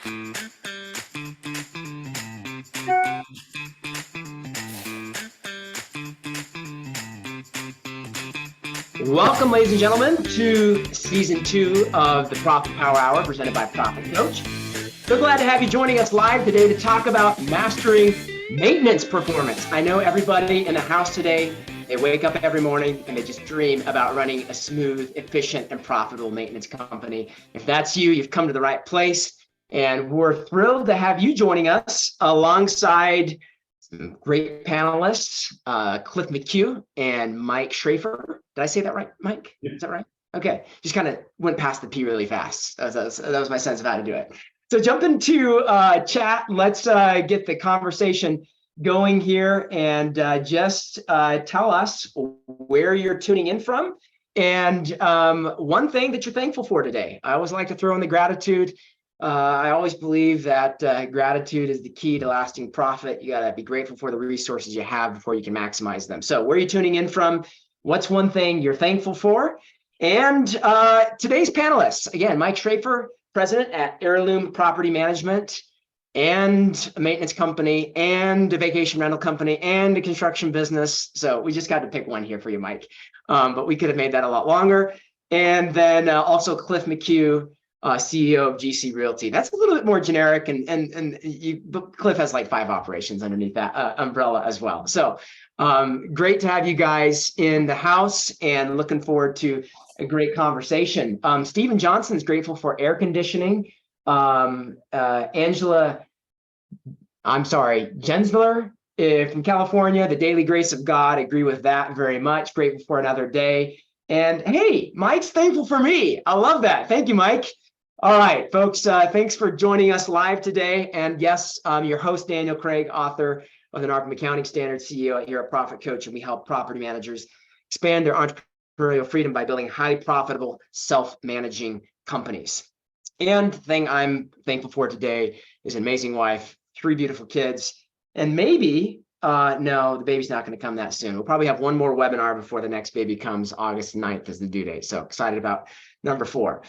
Welcome, ladies and gentlemen, to season 2 of the Profit Power Hour presented by Profit Coach. So glad to have you joining us live today to talk about mastering maintenance performance. I know everybody in the house today, they wake up every morning and they just dream about running a smooth, efficient, and profitable maintenance company. If that's you, you've come to the right place. And we're thrilled to have you joining us alongside some great panelists, Cliff McHugh and Mike Schrafer. Did I say that right, Mike? Yeah. Is that right? Okay. Just kind of went past the P really fast. That was my sense of how to do it. So jump into chat. Let's get the conversation going here and just tell us where you're tuning in from and one thing that you're thankful for today. I always like to throw in the gratitude. I always believe that gratitude is the key to lasting profit. You got to be grateful for the resources you have before you can maximize them. So where are you tuning in from? What's one thing you're thankful for? And today's panelists, again, Mike Schrafer, president at Heirloom Property Management and a maintenance company and a vacation rental company and a construction business. So we just got to pick one here for you, Mike. But we could have made that a lot longer. And then also Cliff McHugh, CEO of GC Realty. That's a little bit more generic, but Cliff has like 5 operations underneath that umbrella as well. So great to have you guys in the house and looking forward to a great conversation. Stephen Johnson's grateful for air conditioning. Angela, I'm sorry, Jensler from California, the daily grace of God. Agree with that very much. Grateful for another day. And hey, Mike's thankful for me. I love that. Thank you, Mike. All right, folks, thanks for joining us live today. And yes, I'm your host, Daniel Craig, author of the NARPM Accounting Standards, CEO here at Profit Coach, and we help property managers expand their entrepreneurial freedom by building highly profitable, self-managing companies. And the thing I'm thankful for today is an amazing wife, 3 beautiful kids, and maybe, no, the baby's not going to come that soon. We'll probably have one more webinar before the next baby comes. August 9th is the due date. So excited about number 4.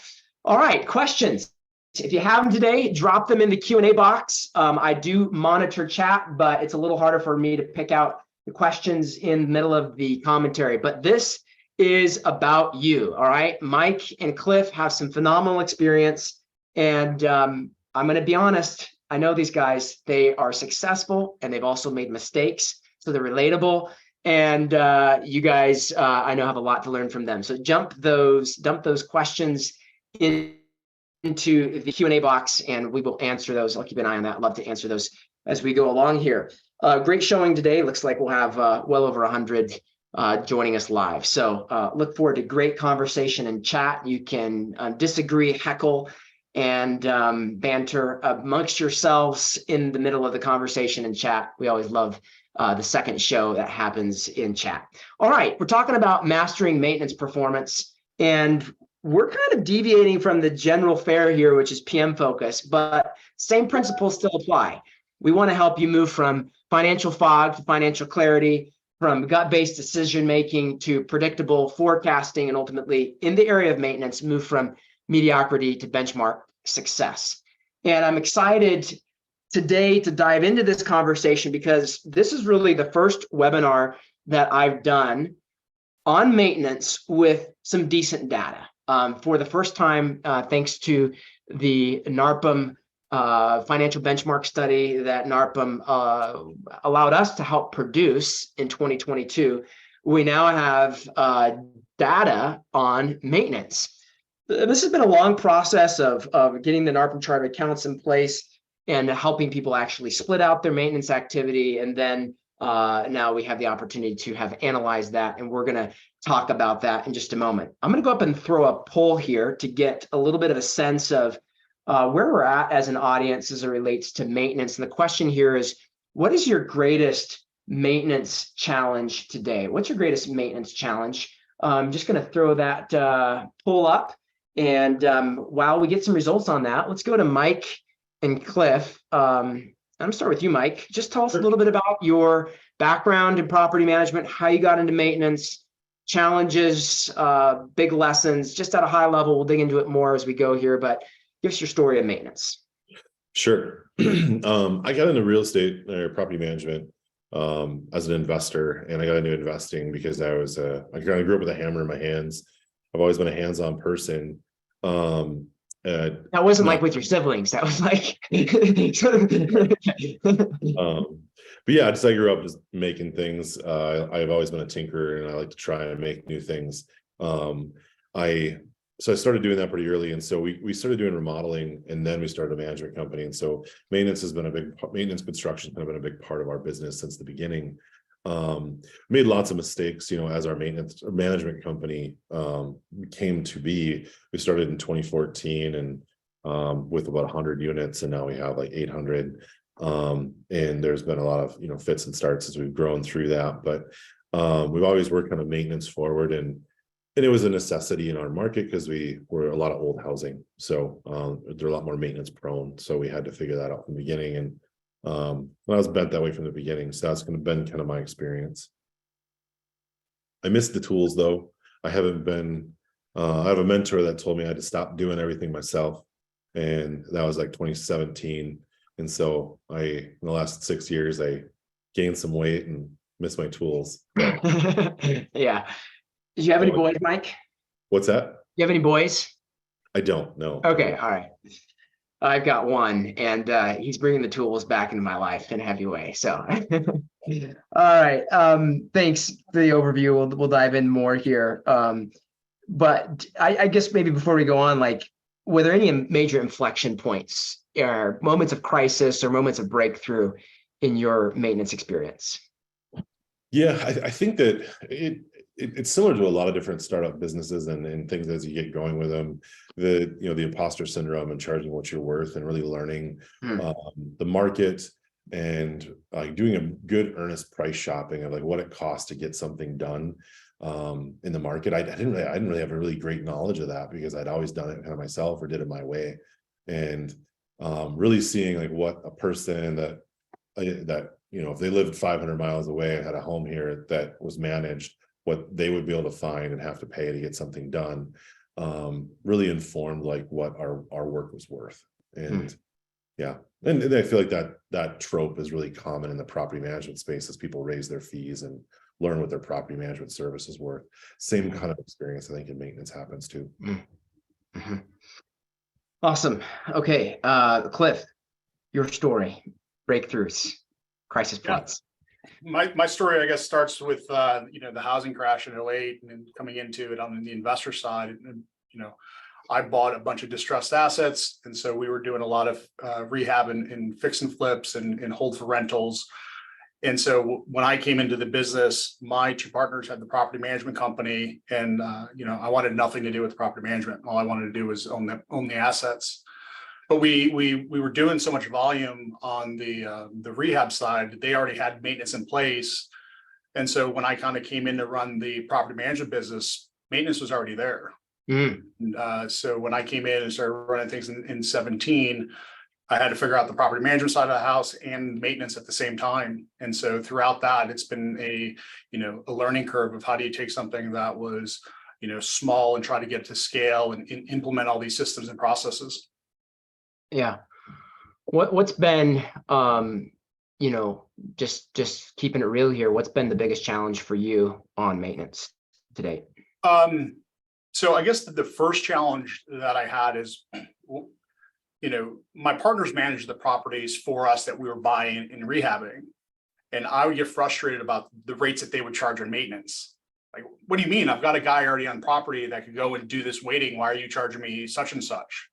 All right, questions. If you have them today, drop them in the Q&A box. I do monitor chat, but it's a little harder for me to pick out the questions in the middle of the commentary. But this is about you, all right? Mike and Cliff have some phenomenal experience. And I'm going to be honest, I know these guys, they are successful and they've also made mistakes. So they're relatable. And you guys, I know, have a lot to learn from them. So dump those questions into the Q&A box and we will answer those. I'll keep an eye on that. I'd love to answer those as we go along here. Great showing today. Looks like we'll have well over 100 joining us live. So look forward to great conversation and chat. You can disagree, heckle, and banter amongst yourselves in the middle of the conversation and chat. We always love the second show that happens in chat. All right, we're talking about mastering maintenance performance, and we're kind of deviating from the general fare here, which is PM focus, but same principles still apply. We want to help you move from financial fog to financial clarity, from gut-based decision-making to predictable forecasting, and ultimately in the area of maintenance, move from mediocrity to benchmark success. And I'm excited today to dive into this conversation because this is really the first webinar that I've done on maintenance with some decent data. For the first time, thanks to the NARPM financial benchmark study that NARPM allowed us to help produce in 2022, we now have data on maintenance. This has been a long process of getting the NARPM chart of accounts in place and helping people actually split out their maintenance activity. And then now we have the opportunity to have analyzed that, and we're going to talk about that in just a moment. I'm going to go up and throw a poll here to get a little bit of a sense of where we're at as an audience as it relates to maintenance. And the question here is, what is your greatest maintenance challenge today? What's your greatest maintenance challenge? I'm just going to throw that poll up. And while we get some results on that, let's go to Mike and Cliff. I'm going to start with you, Mike. Just tell us a little bit about your background in property management, how you got into maintenance, challenges, big lessons, just at a high level. We'll dig into it more as we go here, but give us your story of maintenance. Sure. I got into real estate or property management as an investor, and I got into investing because I kind of grew up with a hammer in my hands. I've always been a hands-on person. Um, That wasn't not like with your siblings. That was like, but yeah, just I grew up just making things. I've always been a tinkerer, and I like to try and make new things. Um, I I started doing that pretty early, and so we started doing remodeling, and then we started a management company. And so maintenance construction has been a big part of our business since the beginning. Made lots of mistakes, as our maintenance or management company came to be. We started in 2014 and with about 100 units, and now we have like 800. And there's been a lot of fits and starts as we've grown through that, but we've always worked kind of maintenance forward, and it was a necessity in our market because we were a lot of old housing, so they're a lot more maintenance prone, so we had to figure that out from the beginning. And I was bent that way from the beginning, so that's been kind of my experience. I miss the tools though. I haven't been I have a mentor that told me I had to stop doing everything myself, and that was like 2017. And so in the last 6 years, I gained some weight and miss my tools. But yeah. Did you have any boys, Mike? What's that? Do you have any boys? I don't know. Okay, all right. I've got one, and he's bringing the tools back into my life in a heavy way. So, all right. Thanks for the overview. We'll dive in more here. But I guess maybe before we go on, like, were there any major inflection points or moments of crisis or moments of breakthrough in your maintenance experience? Yeah, I think that it's similar to a lot of different startup businesses and things as you get going with them. The imposter syndrome and charging what you're worth and really learning the market and like doing a good earnest price shopping of like what it costs to get something done in the market. I didn't really have a really great knowledge of that because I'd always done it kind of myself or did it my way, and really seeing like what a person that if they lived 500 miles away and had a home here that was managed, what they would be able to find and have to pay to get something done, really informed like what our work was worth. And yeah, and I feel like that trope is really common in the property management space as people raise their fees and learn what their property management service is worth. Same kind of experience I think in maintenance happens too. Awesome. Okay, Cliff, your story, breakthroughs, crisis points. My story, I guess, starts with the housing crash in 2008 and then coming into it on the investor side. And I bought a bunch of distressed assets, and so we were doing a lot of rehab and fix and flips and hold for rentals. And so when I came into the business, my two partners had the property management company, and I wanted nothing to do with property management. All I wanted to do was own the assets. But we were doing so much volume on the rehab side that they already had maintenance in place. And so when I kind of came in to run the property management business, maintenance was already there. So when I came in and started running things in 17, I had to figure out the property management side of the house and maintenance at the same time. And so throughout that, it's been a learning curve of how do you take something that was small and try to get to scale and implement all these systems and processes. Yeah. What's been, just keeping it real here, what's been the biggest challenge for you on maintenance to date? So I guess the first challenge that I had is, my partners managed the properties for us that we were buying and rehabbing. And I would get frustrated about the rates that they would charge on maintenance. Like, what do you mean? I've got a guy already on property that could go and do this waiting. Why are you charging me such and such?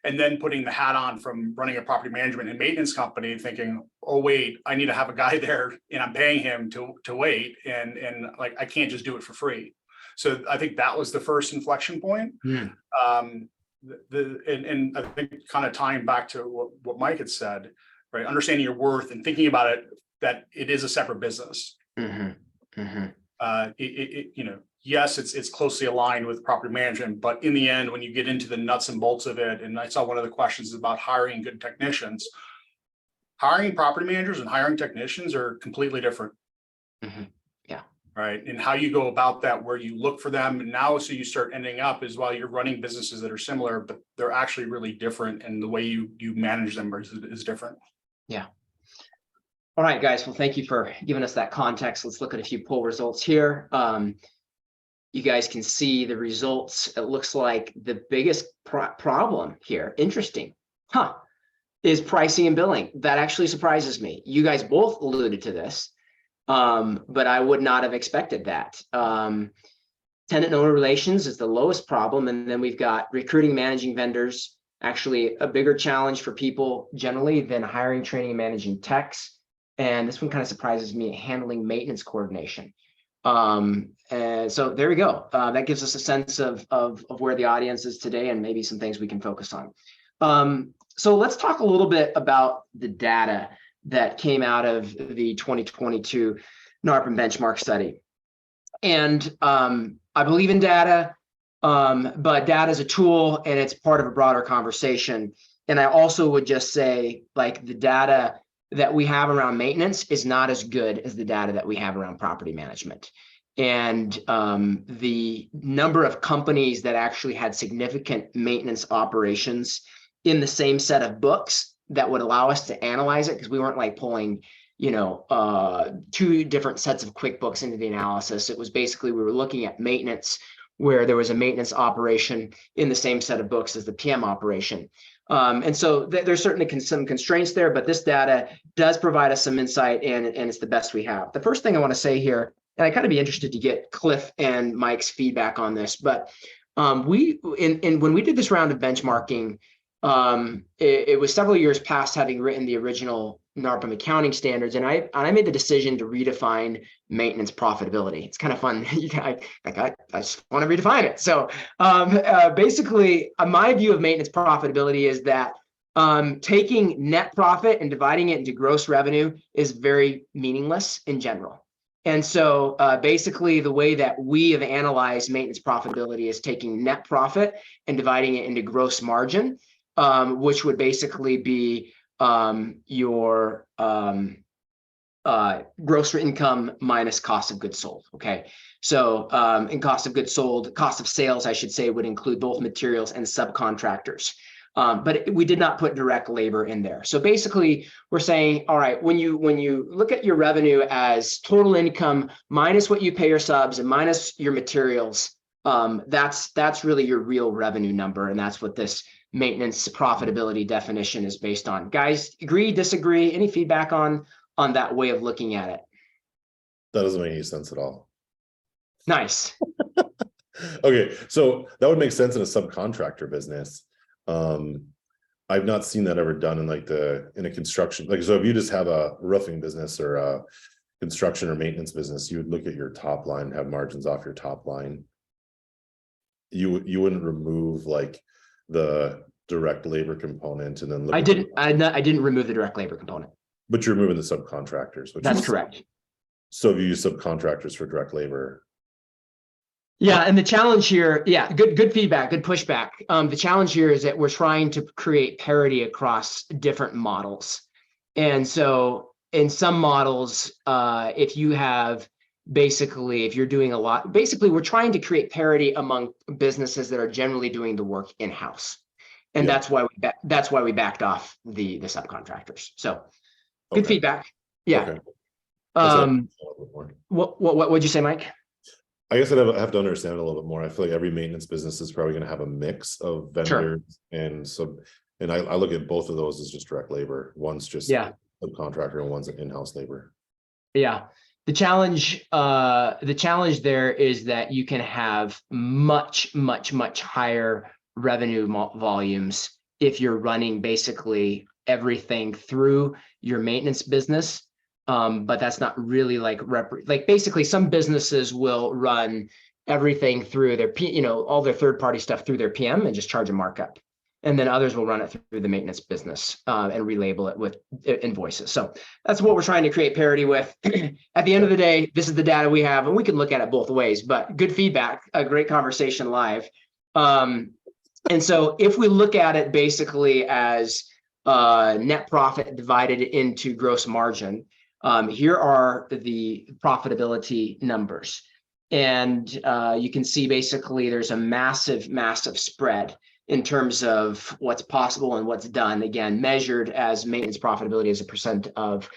And then putting the hat on from running a property management and maintenance company, thinking, oh, wait, I need to have a guy there and I'm paying him to wait. And like, I can't just do it for free. So I think that was the first inflection point. And I think kind of tying back to what Mike had said, right? Understanding your worth and thinking about it, that it is a separate business. Yes, it's closely aligned with property management, but in the end, when you get into the nuts and bolts of it, and I saw one of the questions about hiring good technicians, hiring property managers and hiring technicians are completely different. Yeah. right? And how you go about that, where you look for them. And now, so you start ending up is while you're running businesses that are similar, but they're actually really different. And the way you manage them is different. Yeah. All right, guys. Well, thank you for giving us that context. Let's look at a few poll results here. You guys can see the results. It looks like the biggest problem here, interesting, is pricing and billing. That actually surprises me. You guys both alluded to this, but I would not have expected that. Tenant and owner relations is the lowest problem. And then we've got recruiting, managing vendors, actually a bigger challenge for people generally than hiring, training, and managing techs. And this one kind of surprises me, handling maintenance coordination. And so there we go. That gives us a sense of where the audience is today and maybe some things we can focus on. So let's talk a little bit about the data that came out of the 2022 NARPM benchmark study. And I believe in data, but data is a tool and it's part of a broader conversation. And I also would just say, like, the data that we have around maintenance is not as good as the data that we have around property management. And the number of companies that actually had significant maintenance operations in the same set of books that would allow us to analyze it, because we weren't like pulling, two different sets of QuickBooks into the analysis. It was basically, we were looking at maintenance where there was a maintenance operation in the same set of books as the PM operation. And so there's certainly some constraints there, but this data does provide us some insight, and it's the best we have. The first thing I want to say here, and I kind of be interested to get Cliff and Mike's feedback on this, but when we did this round of benchmarking, it was several years past having written the original NARPM accounting standards, and I made the decision to redefine maintenance profitability. It's kind of fun. I just want to redefine it. So basically, my view of maintenance profitability is that taking net profit and dividing it into gross revenue is very meaningless in general. And so basically, the way that we have analyzed maintenance profitability is taking net profit and dividing it into gross margin, which would basically be your gross income minus cost of goods sold. Okay. So in cost of goods sold, cost of sales, I should say, would include both materials and subcontractors. But we did not put direct labor in there. So basically, we're saying, all right, when you look at your revenue as total income minus what you pay your subs and minus your materials, that's really your real revenue number. And that's what this maintenance profitability definition is based on. Guys, agree, disagree? Any feedback on that way of looking at it? That doesn't make any sense at all. Nice. Okay, so that would make sense in a subcontractor business. I've not seen that ever done in in a construction, so if you just have a roofing business or a construction or maintenance business, you would look at your top line, have margins off your top line. You wouldn't remove like the direct labor component and then look. I didn't remove the direct labor component. But you're removing the subcontractors. That's correct. So if you use subcontractors for direct labor. Yeah, and the challenge here, good feedback, good pushback. The challenge here is that we're trying to create parity across different models. And so in some models, if you're doing a lot, basically we're trying to create parity among businesses that are generally doing the work in-house. And that's why we backed off the subcontractors. So good feedback. Yeah. Okay. What'd you say, Mike? I guess I'd have to understand it a little bit more. I feel like every maintenance business is probably going to have a mix of vendors, sure. and I look at both of those as just direct labor. One's just subcontractor and one's in-house labor. Yeah. The challenge there is that you can have much higher revenue volumes if you're running basically everything through your maintenance business. But that's not really like basically some businesses will run everything through their, all their third-party stuff through their PM and just charge a markup. And then others will run it through the maintenance business and relabel it with invoices. So that's what we're trying to create parity with. At the end of the day, this is the data we have, and we can look at it both ways, but good feedback, a great conversation live. And so if we look at it basically as net profit divided into gross margin, Here are the profitability numbers. And you can see basically there's a massive, massive spread in terms of what's possible and what's done, again, measured as maintenance profitability as a percent of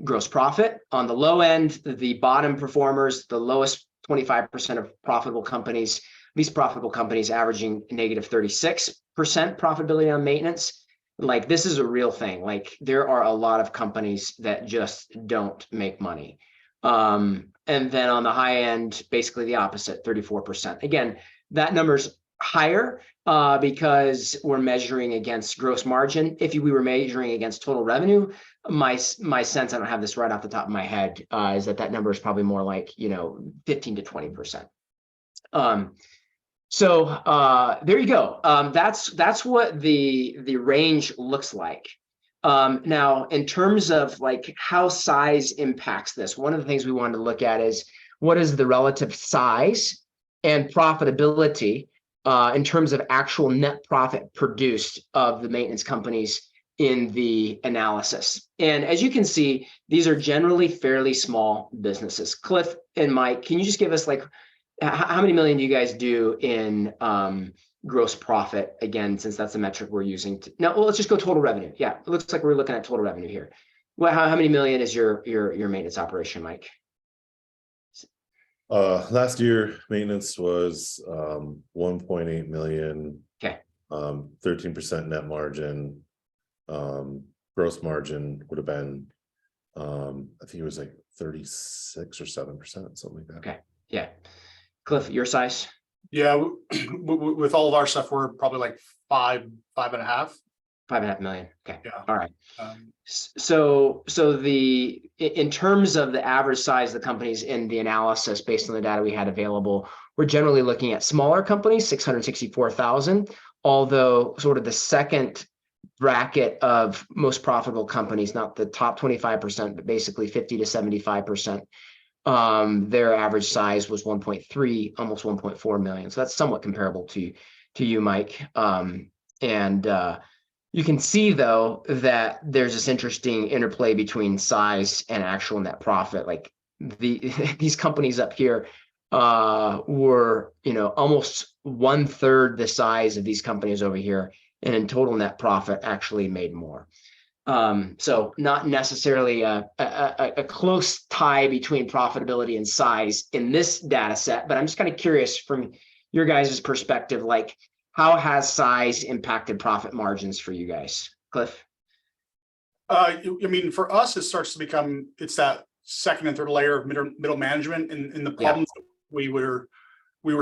gross profit. On the low end, the bottom performers, the lowest 25% of profitable companies, least profitable companies averaging negative 36% profitability on maintenance. Like, this is a real thing. Like, there are a lot of companies that just don't make money. And then on the high end, basically the opposite, 34%. Again, that number's higher because we're measuring against gross margin. If we were measuring against total revenue, my sense, I don't have this right off the top of my head, is that number is probably more like, 15 to 20%. So there you go. That's what the range looks like. Now, in terms of like how size impacts this, one of the things we wanted to look at is what is the relative size and profitability in terms of actual net profit produced of the maintenance companies in the analysis. And as you can see, these are generally fairly small businesses. Cliff and Mike, can you just give us like, how many million do you guys do in gross profit, again, since that's the metric we're using now? Well, let's just go total revenue. Yeah, it looks like we're looking at total revenue here. Well, how many million is your maintenance operation, Mike? Last year maintenance was 1.8 million. Okay. 13% net margin. Gross margin would have been I think it was like 36 or 7%, something like that. Okay. Yeah. Cliff, your size? Yeah, with all of our stuff, we're probably like 5.5. 5.5 million. Okay. Yeah. All right. So in terms of the average size of the companies in the analysis, based on the data we had available, we're generally looking at smaller companies, 664,000. Although sort of the second bracket of most profitable companies, not the top 25%, but basically 50 to 75%. Their average size was 1.3, almost 1.4 million. So that's somewhat comparable to you, Mike. You can see though that there's this interesting interplay between size and actual net profit. Like these companies up here were, almost 1/3 the size of these companies over here, and in total net profit actually made more. So not necessarily a close tie between profitability and size in this data set, but I'm just kind of curious from your guys' perspective, like how has size impacted profit margins for you guys? Cliff? I mean, for us, it starts to become, it's that second and third layer of middle management, and the problems that we were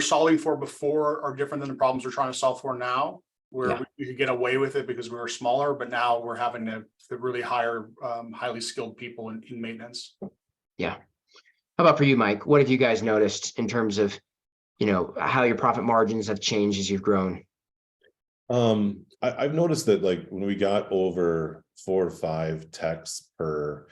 solving for before are different than the problems we're trying to solve for now. Where we could get away with it because we were smaller, but now we're having to really hire highly skilled people in maintenance. Yeah. How about for you, Mike? What have you guys noticed in terms of, how your profit margins have changed as you've grown? I've noticed that like when we got over 4 or 5 techs per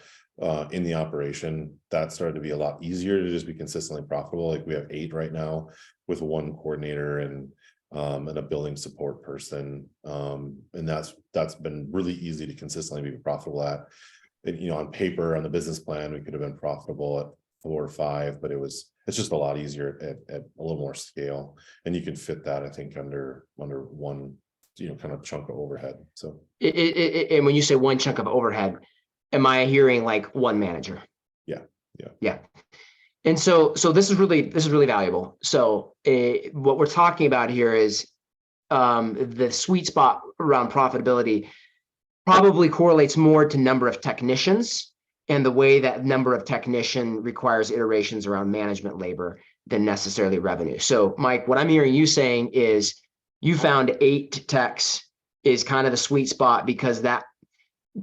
in the operation, that started to be a lot easier to just be consistently profitable. Like we have 8 right now with 1 coordinator and a building support person. And that's been really easy to consistently be profitable at. And, on paper, on the business plan, we could have been profitable at 4 or 5, but it's just a lot easier at a little more scale. And you can fit that, I think, under one, kind of chunk of overhead. So and when you say one chunk of overhead, am I hearing like one manager? Yeah. And so this is really valuable. So what we're talking about here is the sweet spot around profitability probably correlates more to number of technicians and the way that number of technician requires iterations around management labor than necessarily revenue. So Mike, what I'm hearing you saying is you found 8 techs is kind of the sweet spot because that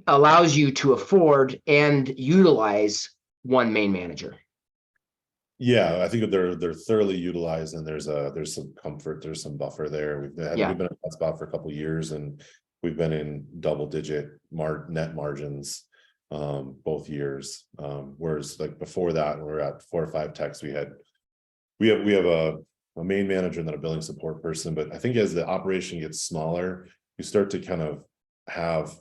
allows you to afford and utilize one main manager. Yeah, I think they're thoroughly utilized, and there's some comfort, there's some buffer there. We've been in that spot for a couple of years, and we've been in double-digit net margins both years. Whereas like before that, when we were at 4 or 5 techs, we have a main manager and then a billing support person. But I think as the operation gets smaller, you start to kind of have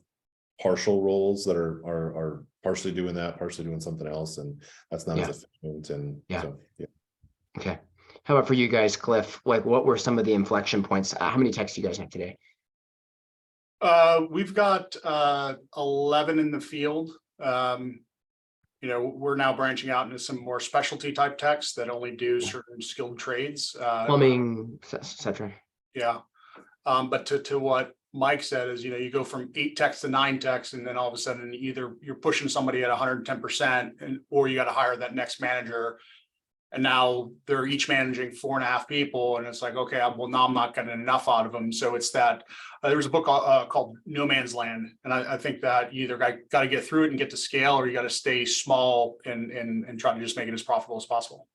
partial roles that are partially doing that, partially doing something else, and that's not Yeah. as efficient. And Yeah. so, yeah. Okay. How about for you guys, Cliff? Like, what were some of the inflection points? How many texts do you guys have today? We've got 11 in the field. We're now branching out into some more specialty type techs that only do certain skilled trades. Plumbing, etc. Yeah. But to what Mike said is, you go from 8 techs to 9 techs, and then all of a sudden either you're pushing somebody at 110% or you got to hire that next manager. And now they're each managing 4.5 people. And it's like, okay, well, now I'm not getting enough out of them. So it's that there was a book called No Man's Land. And I think that you either got to get through it and get to scale, or you got to stay small and try to just make it as profitable as possible.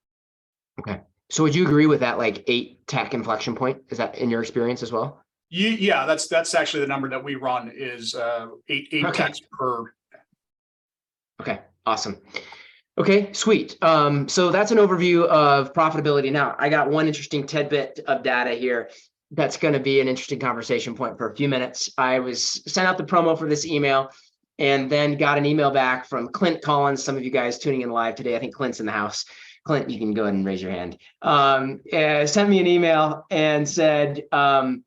Okay. So would you agree with that, like 8 tech inflection point? Is that in your experience as well? Yeah, that's actually the number that we run is 8 Okay. techs per. Okay, awesome. Okay, sweet. So that's an overview of profitability. Now, I got one interesting tidbit of data here that's going to be an interesting conversation point for a few minutes. I was sent out the promo for this email and then got an email back from Clint Collins. Some of you guys tuning in live today, I think Clint's in the house. Clint, you can go ahead and raise your hand. Sent me an email and said, I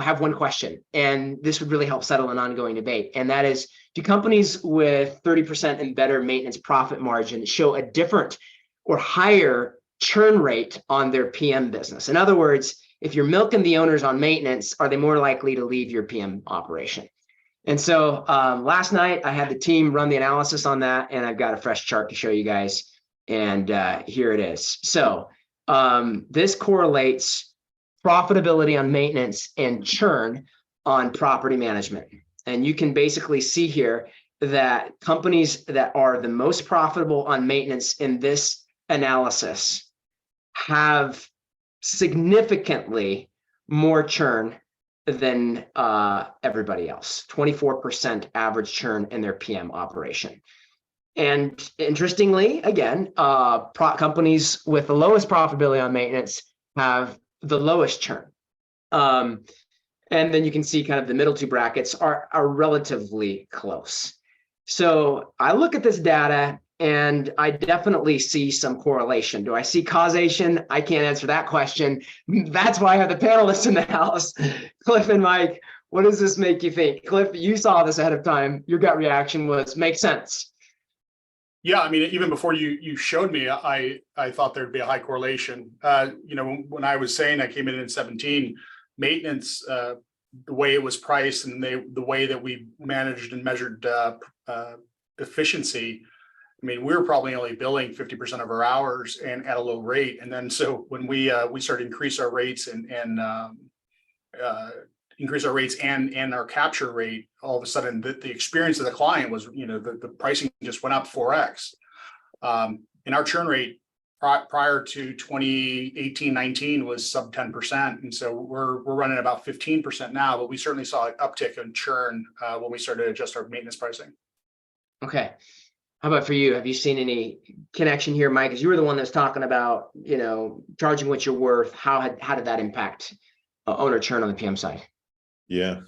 have one question, and this would really help settle an ongoing debate. And that is, do companies with 30% and better maintenance profit margin show a different or higher churn rate on their PM business? In other words, if you're milking the owners on maintenance, are they more likely to leave your PM operation? And so last night I had the team run the analysis on that, and I've got a fresh chart to show you guys. And here it is. So this correlates profitability on maintenance and churn on property management. And you can basically see here that companies that are the most profitable on maintenance in this analysis have significantly more churn than everybody else. 24% average churn in their PM operation. And interestingly, again, companies with the lowest profitability on maintenance have the lowest churn. And then you can see kind of the middle 2 brackets are relatively close. So I look at this data and I definitely see some correlation. Do I see causation? I can't answer that question. That's why I have the panelists in the house, Cliff and Mike. What does this make you think? Cliff, you saw this ahead of time. Your gut reaction was, makes sense. Yeah, I mean, even before you showed me, I thought there'd be a high correlation. When I was saying I came in 17, maintenance, the way it was priced and the way that we managed and measured efficiency, I mean, we were probably only billing 50% of our hours and at a low rate. And then so when we started to increase our rates and our capture rate, all of a sudden the experience of the client was, the pricing just went up 4x. And our churn rate prior to 2018-19 was sub 10%. And so we're running about 15% now, but we certainly saw an uptick in churn when we started to adjust our maintenance pricing. Okay. How about for you? Have you seen any connection here, Mike? Because you were the one that's talking about, charging what you're worth. How did that impact owner churn on the PM side? Yeah.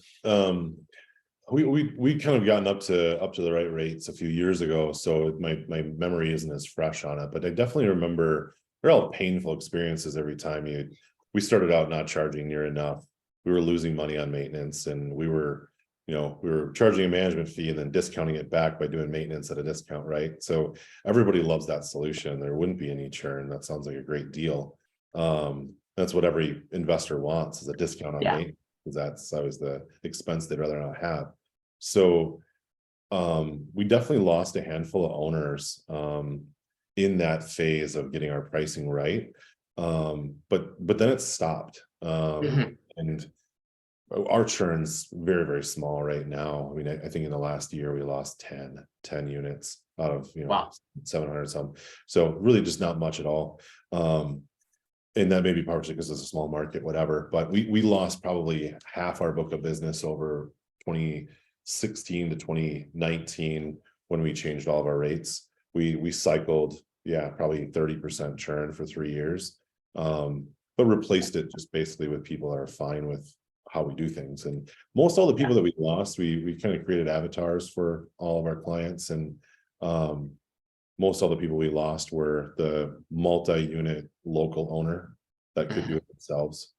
We kind of gotten up to the right rates a few years ago, so my memory isn't as fresh on it, but I definitely remember they're all painful experiences every time we started out not charging near enough. We were losing money on maintenance, and we were charging a management fee and then discounting it back by doing maintenance at a discount, right? So everybody loves that solution. There wouldn't be any churn. That sounds like a great deal. That's what every investor wants, is a discount on maintenance, because that's always the expense they'd rather not have. So we definitely lost a handful of owners in that phase of getting our pricing right. But then it stopped. And our churn's very, very small right now. I mean, I think in the last year we lost 10 units out of 700 some. So really just not much at all. And that may be partially because it's a small market, whatever. But we lost probably half our book of business over 2016 to 2019 when we changed all of our rates. We cycled, probably 30% churn for 3 years, but replaced it just basically with people that are fine with how we do things. And most all the people that we lost, we kind of created avatars for all of our clients, and most all the people we lost were the multi-unit local owner that could do it themselves.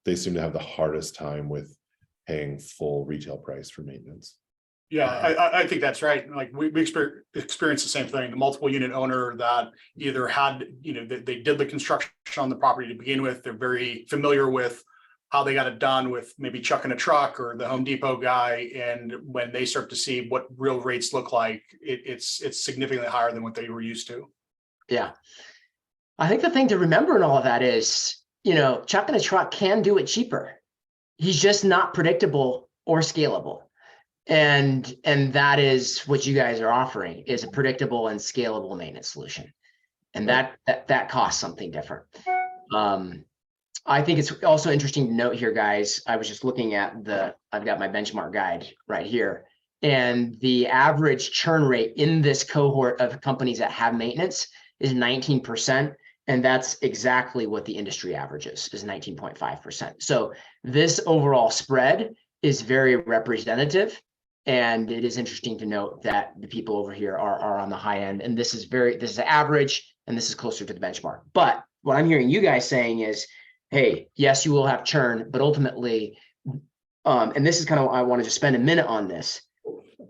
They seem to have the hardest time with paying full retail price for maintenance. Yeah, I think that's right. Like we experienced the same thing. The multiple unit owner that either had, they did the construction on the property to begin with. They're very familiar with how they got it done with maybe chucking a truck or the Home Depot guy. And when they start to see what real rates look like, it's significantly higher than what they were used to. Yeah. I think the thing to remember in all of that is, chucking a truck can do it cheaper. He's just not predictable or scalable. And that is what you guys are offering, is a predictable and scalable maintenance solution. And that costs something different. I think it's also interesting to note here, guys. I was just looking at I've got my benchmark guide right here, and the average churn rate in this cohort of companies that have maintenance is 19%. And that's exactly what the industry average is 19.5%. So this overall spread is very representative. And it is interesting to note that the people over here are on the high end, and this is average, and this is closer to the benchmark. But what I'm hearing you guys saying is, hey, yes, you will have churn, but ultimately, and this is kind of why I wanted to spend a minute on this.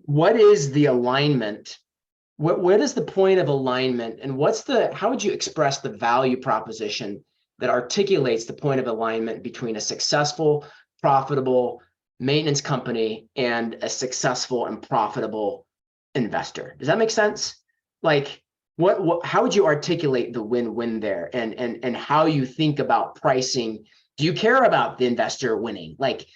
What is the alignment? What is the point of alignment, and how would you express the value proposition that articulates the point of alignment between a successful, profitable maintenance company and a successful and profitable investor? Does that make sense? Like, how would you articulate the win-win there, and how you think about pricing? Do you care about the investor winning? Like,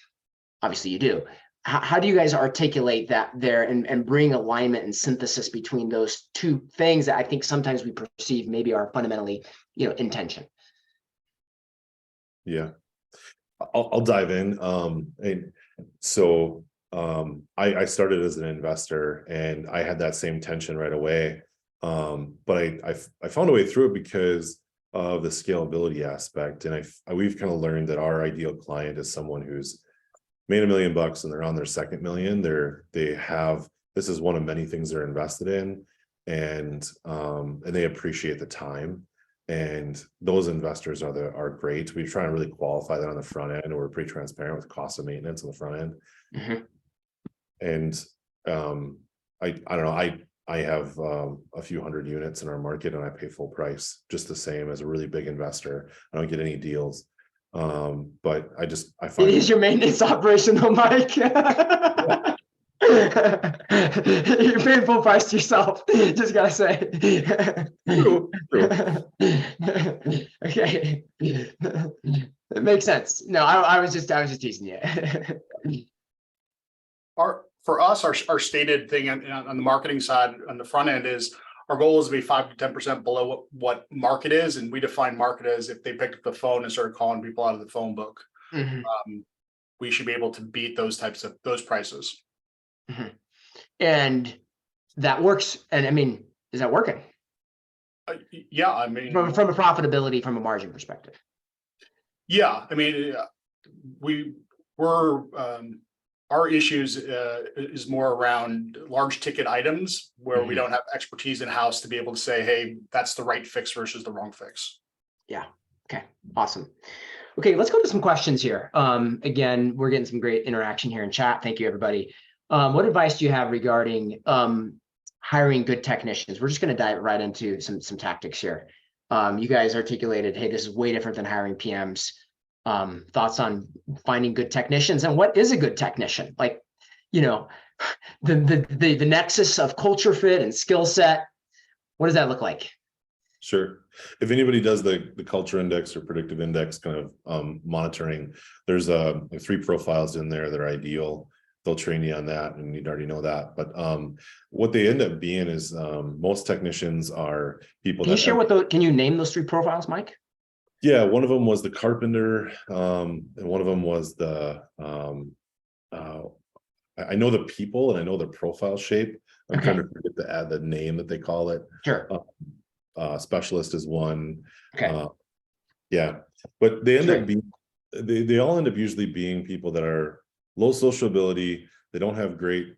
obviously you do. How do you guys articulate that there and bring alignment and synthesis between those two things that I think sometimes we perceive maybe are fundamentally, in tension? Yeah, I'll dive in. So I started as an investor, and I had that same tension right away. But I found a way through it because of the scalability aspect. And we've kind of learned that our ideal client is someone who's made $1 million and they're on their second million. This is one of many things they're invested in, and they appreciate the time. And those investors are great. We try and really qualify that on the front end, and we're pretty transparent with cost of maintenance on the front end. Mm-hmm. And I don't know, I have a few hundred units in our market, and I pay full price, just the same as a really big investor. I don't get any deals. But I find it is your maintenance operation though, Mike. You're paying full price to yourself. Just gotta say. True. Okay. It makes sense. No, I was just teasing you. For us, our stated thing on the marketing side, on the front end, is our goal is to be 5 to 10% below what market is. And we define market as if they picked up the phone and started calling people out of the phone book. Mm-hmm. We should be able to beat those prices. Mm-hmm. And that works. And I mean, is that working? Yeah, I mean, from a profitability, from a margin perspective. Yeah, I mean, our issues is more around large ticket items where we don't have expertise in house to be able to say, hey, that's the right fix versus the wrong fix. Yeah. Okay. Awesome. Okay, let's go to some questions here. Again, we're getting some great interaction here in chat. Thank you, everybody. What advice do you have regarding hiring good technicians? We're just going to dive right into some tactics here. You guys articulated, hey, this is way different than hiring PMs. Thoughts on finding good technicians, and what is a good technician? Like, the nexus of culture fit and skill set. What does that look like? Sure. If anybody does the culture index or predictive index kind of monitoring, there's 3 profiles in there that are ideal. They'll train you on that, and you'd already know that. But what they end up being is most technicians are people. Can you share can you name those 3 profiles, Mike? Yeah, one of them was the carpenter, and one of them was the I know the people and I know the profile shape. I'm trying to forget to add the name that they call it. Sure. Specialist is one. Okay. Yeah, but they end up being they all end up usually being people that are low social ability. They don't have great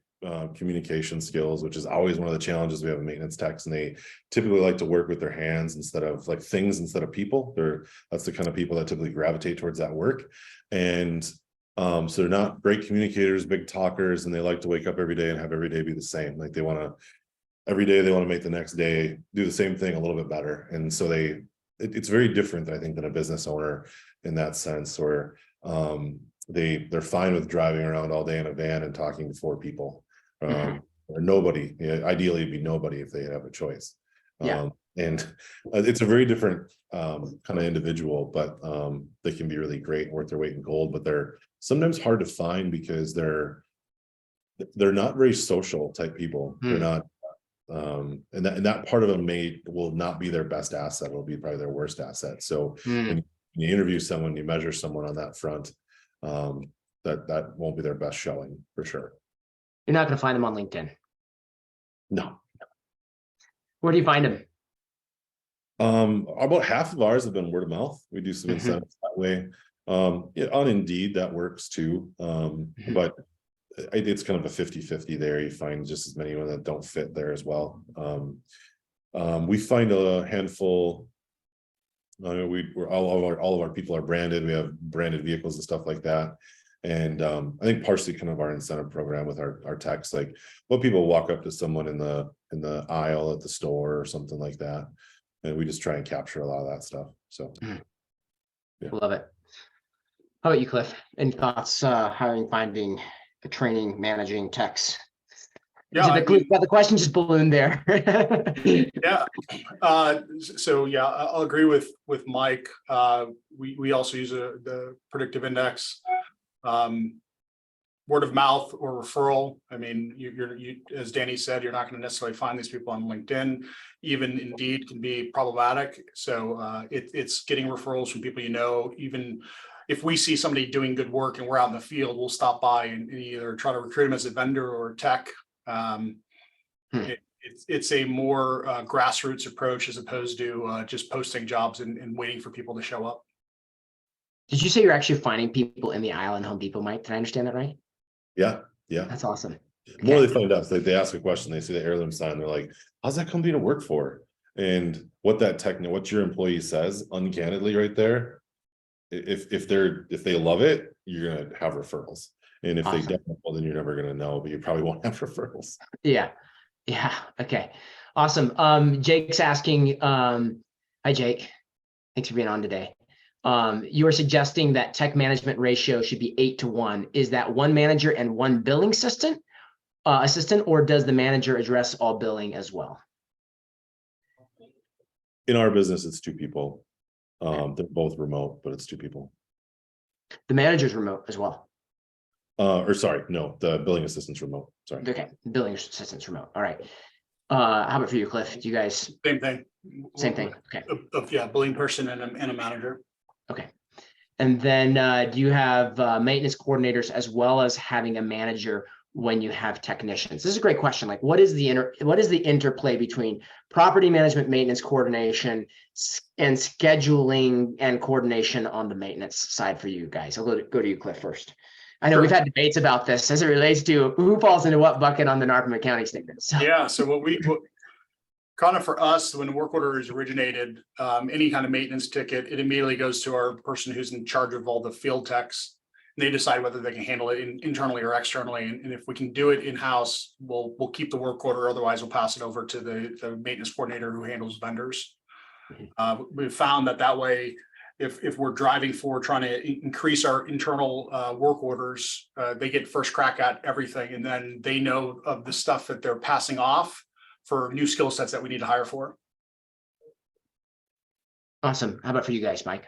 communication skills, which is always one of the challenges we have in maintenance techs, and they typically like to work with their hands instead of like things instead of people. That's the kind of people that typically gravitate towards that work. And so they're not great communicators, big talkers, and they like to wake up every day and have every day be the same. Like every day they want to make the next day do the same thing a little bit better. And so it's very different, I think, than a business owner in that sense, where they're fine with driving around all day in a van and talking to 4 people. Or nobody. Ideally it'd be nobody if they have a choice. And it's a very different kind of individual, but they can be really great and worth their weight in gold, but they're sometimes hard to find because they're not very social type people. They're not and that part of them will not be their best asset. It'll be probably their worst asset. So when you interview someone, you measure someone on that front, that won't be their best showing for sure. You're not going to find them on LinkedIn. No. Where do you find them? About half of ours have been word of mouth. We do some incentives that way. On Indeed, that works too. But it's kind of a 50-50 there. You find just as many that don't fit there as well. We find a handful. We're all of our people are branded. We have branded vehicles and stuff like that. And I think partially kind of our incentive program with our techs, like what people walk up to someone in the aisle at the store or something like that, and we just try and capture a lot of that stuff. So yeah. Love it. How about you, Cliff? Any thoughts hiring, finding, training, managing techs? Yeah, the question just ballooned there. Yeah. So yeah, I'll agree with Mike. We also use the predictive index. Word of mouth or referral. I mean, you as Danny said, you're not going to necessarily find these people on LinkedIn. Even Indeed can be problematic. So it's getting referrals from people you know. Even if we see somebody doing good work and we're out in the field, we'll stop by and either try to recruit them as a vendor or tech. It's a more grassroots approach as opposed to just posting jobs and waiting for people to show up. Did you say you're actually finding people in the aisle in Home Depot, Mike? Did I understand that right? Yeah. That's awesome. The more they find us, they ask a question, they see the heirloom sign, they're like, how's that company to work for? And what your employee says uncandidly right there, if they love it, you're gonna have referrals. And if they don't, well, then you're never gonna know, but you probably won't have referrals. Yeah. Okay. Awesome. Jake's asking, hi Jake. Thanks for being on today. You are suggesting that tech management ratio should be 8-to-1. Is that one manager and one billing assistant, or does the manager address all billing as well? In our business, it's 2 people. They're both remote, but it's 2 people. The manager's remote as well. No, the billing assistant's remote. Sorry. Okay, billing assistant's remote. All right. How about for you, Cliff? Do you guys? Same thing. Okay. Yeah, billing person and a manager. Okay. And then do you have maintenance coordinators as well as having a manager when you have technicians? This is a great question. Like, what is the interplay between property management, maintenance coordination, and scheduling and coordination on the maintenance side for you guys? I'll go to you, Cliff, first. I know we've had debates about this as it relates to who falls into what bucket on the NARPM accounting statement. So. Yeah. So what kind of for us, when the work order is originated, any kind of maintenance ticket, it immediately goes to our person who's in charge of all the field techs. And they decide whether they can handle it internally or externally. And if we can do it in-house, we'll keep the work order. Otherwise, we'll pass it over to the maintenance coordinator who handles vendors. We've found that way, if we're driving forward, trying to increase our internal work orders, they get first crack at everything. And then they know of the stuff that they're passing off for new skill sets that we need to hire for. Awesome. How about for you guys, Mike?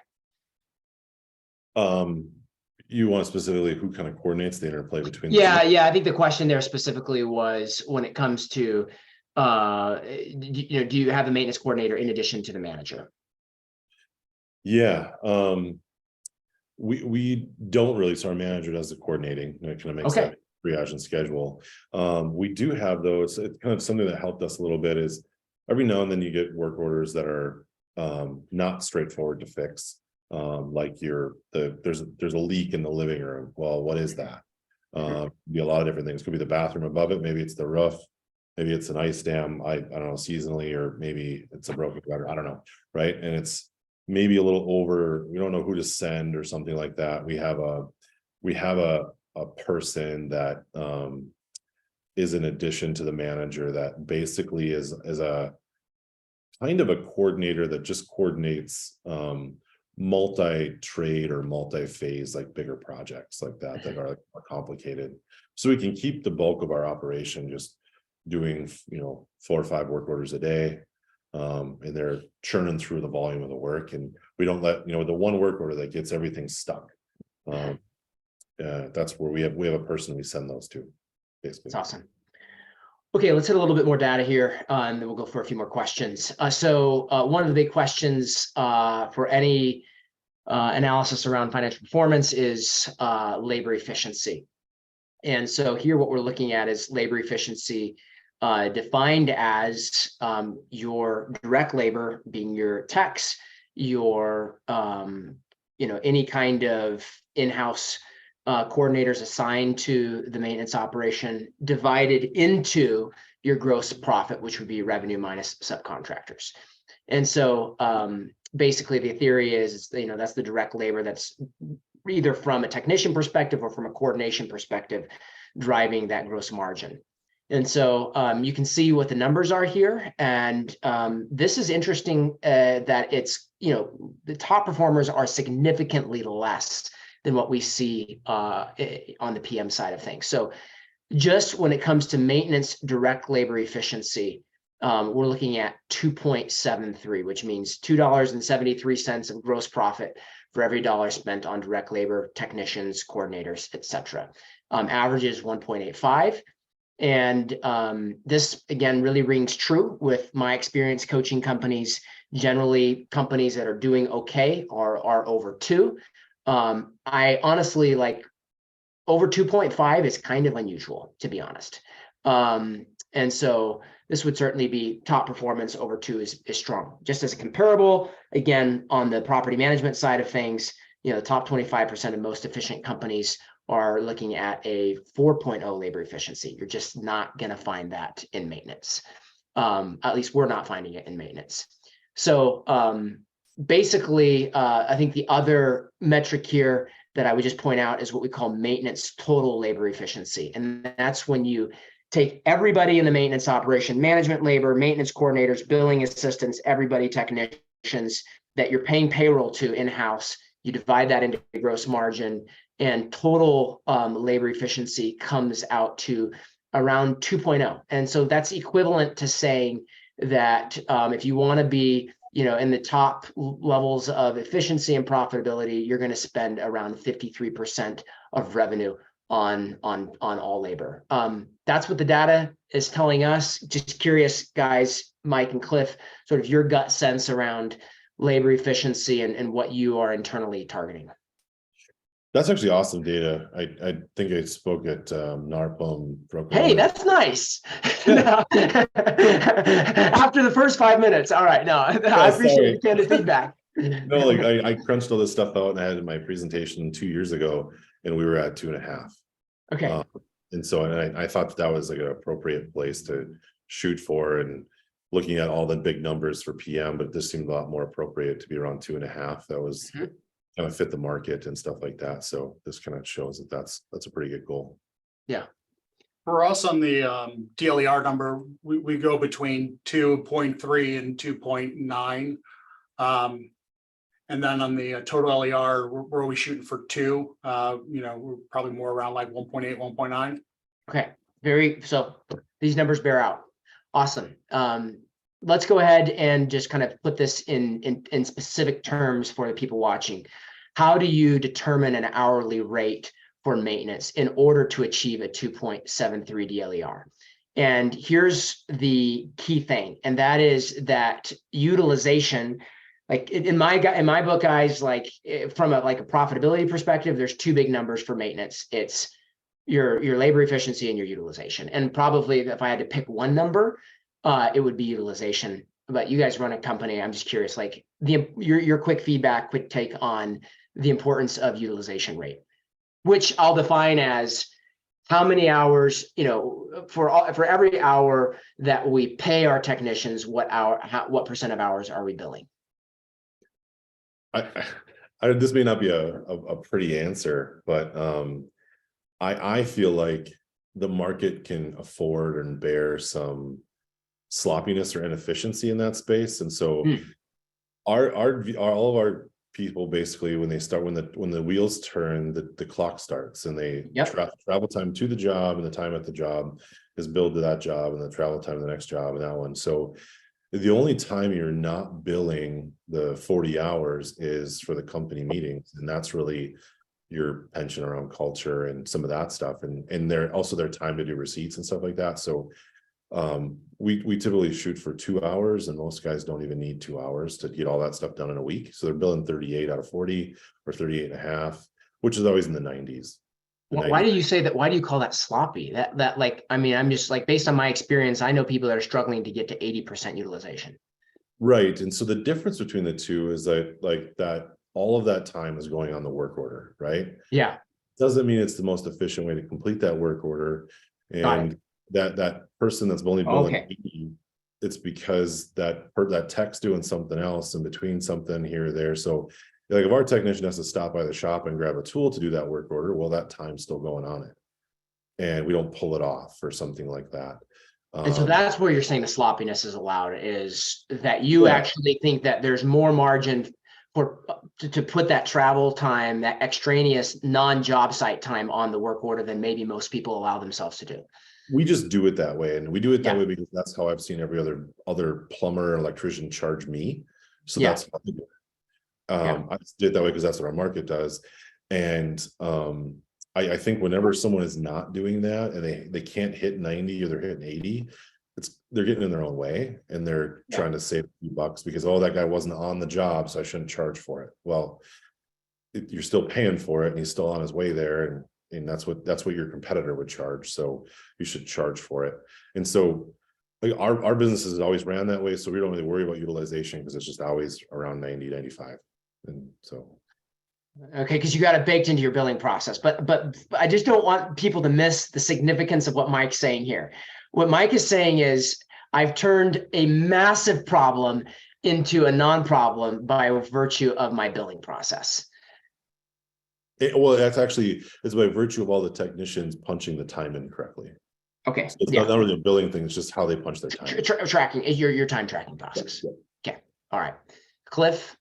You want specifically who kind of coordinates the interplay between? Yeah. I think the question there specifically was when it comes to, do you have a maintenance coordinator in addition to the manager? Yeah. We don't really. So our manager does the coordinating. It kind of makes that triage and schedule. We do have though. It's kind of something that helped us a little bit. Is every now and then you get work orders that are not straightforward to fix. Like there's a leak in the living room. Well, what is that? Be a lot of different things. Could be the bathroom above it. Maybe it's the roof. Maybe it's an ice dam. I don't know, seasonally, or maybe it's a broken gutter. I don't know. Right. And it's maybe a little over, we don't know who to send or something like that. We have a person that is in addition to the manager that basically is a kind of a coordinator that just coordinates multi-trade or multi-phase, like bigger projects like that are like more complicated. So we can keep the bulk of our operation just doing 4 or 5 work orders a day. And they're churning through the volume of the work, and we don't let the one work order that gets everything stuck. That's where we have a person we send those to, basically. That's awesome. Okay, let's hit a little bit more data here, and then we'll go for a few more questions. So one of the big questions for any analysis around financial performance is labor efficiency. And so here what we're looking at is labor efficiency defined as your direct labor being your techs, your any kind of in-house coordinators assigned to the maintenance operation, divided into your gross profit, which would be revenue minus subcontractors. And so basically the theory is, that's the direct labor that's either from a technician perspective or from a coordination perspective, driving that gross margin. And so you can see what the numbers are here. And this is interesting that it's, the top performers are significantly less than what we see on the PM side of things. So just when it comes to maintenance direct labor efficiency, we're looking at 2.73, which means $2.73 of gross profit for every dollar spent on direct labor, technicians, coordinators, etc. Average is 1.85. And this, again, really rings true with my experience coaching companies. Generally, companies that are doing okay are over 2. I honestly, like, over 2.5 is kind of unusual, to be honest. And so this would certainly be top performance. Over 2 is strong. Just as a comparable, again, on the property management side of things, the top 25% of most efficient companies are looking at a 4.0 labor efficiency. You're just not going to find that in maintenance. At least we're not finding it in maintenance. So basically, I think the other metric here that I would just point out is what we call maintenance total labor efficiency. And that's when you take everybody in the maintenance operation, management labor, maintenance coordinators, billing assistants, everybody, technicians that you're paying payroll to in-house, you divide that into gross margin, and total labor efficiency comes out to around 2.0. And so that's equivalent to saying that if you want to be in the top levels of efficiency and profitability, you're going to spend around 53% of revenue on all labor. That's what the data is telling us. Just curious, guys, Mike and Cliff, sort of your gut sense around labor efficiency and what you are internally targeting. That's actually awesome data. I think I spoke at NARPM. Hey, that's nice. After the first 5 minutes. All right. No, I appreciate the candid feedback. No, like I crunched all this stuff out and I had my presentation 2 years ago, and we were at 2.5. Okay. And so I thought that was like an appropriate place to shoot for, and looking at all the big numbers for PM, but this seemed a lot more appropriate to be around 2.5. That was kind of fit the market and stuff like that. So this kind of shows that that's a pretty good goal. Yeah. For us on the DLER number, we go between 2.3 and 2.9. And then on the total LER, we're always shooting for 2. We're probably more around like 1.8, 1.9. Okay. So these numbers bear out. Awesome. Let's go ahead and just kind of put this in specific terms for the people watching. How do you determine an hourly rate for maintenance in order to achieve a 2.73 DLER? And here's the key thing, and that is that utilization, like in my book, guys, like from a profitability perspective, there's 2 big numbers for maintenance. It's your labor efficiency and your utilization. And probably if I had to pick one number, it would be utilization. But you guys run a company. I'm just curious, like your quick feedback, quick take on the importance of utilization rate, which I'll define as how many hours, for every hour that we pay our technicians, what percent of hours are we billing? This may not be a pretty answer, but I feel like the market can afford and bear some sloppiness or inefficiency in that space, and so all of our people basically, when the wheels turn, the clock starts, and they travel time to the job, and the time at the job is billed to that job, and the travel time to the next job and that one. So the only time you're not billing the 40 hours is for the company meetings, and that's really your pension around culture and some of that stuff, and they're also their time to do receipts and stuff like that. So we typically shoot for 2 hours, and most guys don't even need 2 hours to get all that stuff done in a week. So they're billing 38 out of 40 or 38 and a half, which is always in the 90s. Why do you say that? Why do you call that sloppy? That like, I mean, I'm just like, based on my experience, I know people that are struggling to get to 80% utilization. Right. And so the difference between the two is that all of that time is going on the work order, right? Yeah. Doesn't mean it's the most efficient way to complete that work order. And that person that's only billing 80, it's because that tech's doing something else in between, something here or there. So like if our technician has to stop by the shop and grab a tool to do that work order, well, that time's still going on it, and we don't pull it off or something like that. And so that's where you're saying the sloppiness is allowed, is that you actually think that there's more margin to put that travel time, that extraneous non-job site time on the work order than maybe most people allow themselves to do. We just do it that way, and we do it that way because that's how I've seen every other plumber or electrician charge me. So that's how I do it. I just did it that way because that's what our market does. And I think whenever someone is not doing that and they can't hit 90 or they're hitting 80, they're getting in their own way, and they're trying to save a few bucks because, oh, that guy wasn't on the job, so I shouldn't charge for it. Well, you're still paying for it, and he's still on his way there, and that's what your competitor would charge. So you should charge for it. And so like our businesses always ran that way, so we don't really worry about utilization because it's just always around 90, 95. And so okay, because you got it baked into your billing process, but I just don't want people to miss the significance of what Mike's saying here. What Mike is saying is, I've turned a massive problem into a non-problem by virtue of my billing process. Well, it's by virtue of all the technicians punching the time in correctly. Okay. So it's not really a billing thing, it's just how they punch their time. Tracking your time tracking process. Okay. All right. Cliff,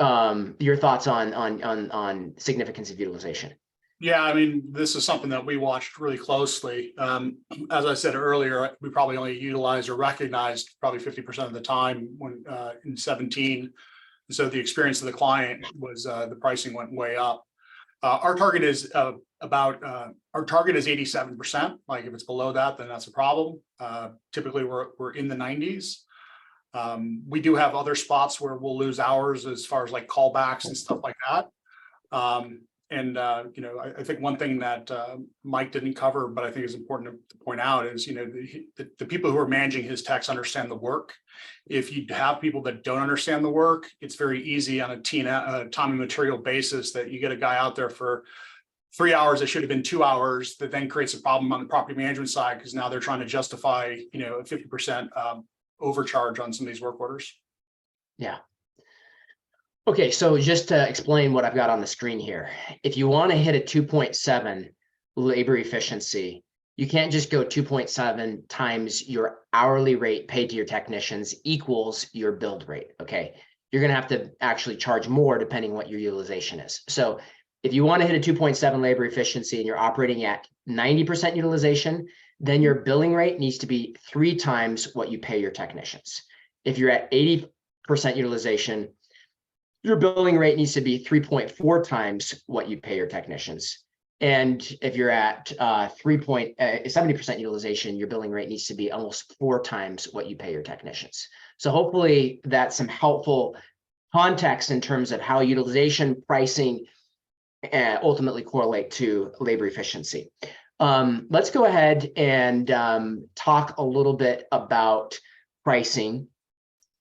your thoughts on significance of utilization? Yeah, I mean, this is something that we watched really closely. As I said earlier, we probably only utilized or recognized probably 50% of the time when in 17. And so the experience of the client was the pricing went way up. Our target is 87%. Like if it's below that, then that's a problem. Typically we're in the 90s. We do have other spots where we'll lose hours as far as like callbacks and stuff like that. I think one thing that Mike didn't cover, but I think is important to point out is, the people who are managing his techs understand the work. If you have people that don't understand the work, it's very easy on a time and material basis that you get a guy out there for 3 hours that should have been 2 hours, that then creates a problem on the property management side because now they're trying to justify, a 50% overcharge on some of these work orders. Yeah. Okay, so just to explain what I've got on the screen here, if you want to hit a 2.7 labor efficiency, you can't just go 2.7 times your hourly rate paid to your technicians equals your billed rate. Okay, you're going to have to actually charge more depending what your utilization is. So if you want to hit a 2.7 labor efficiency and you're operating at 90% utilization, then your billing rate needs to be 3 times what you pay your technicians. If you're at 80% utilization, your billing rate needs to be 3.4 times what you pay your technicians. And if you're at 70% utilization, your billing rate needs to be almost 4 times what you pay your technicians. So hopefully that's some helpful context in terms of how utilization, pricing, ultimately correlate to labor efficiency. Let's go ahead and talk a little bit about pricing.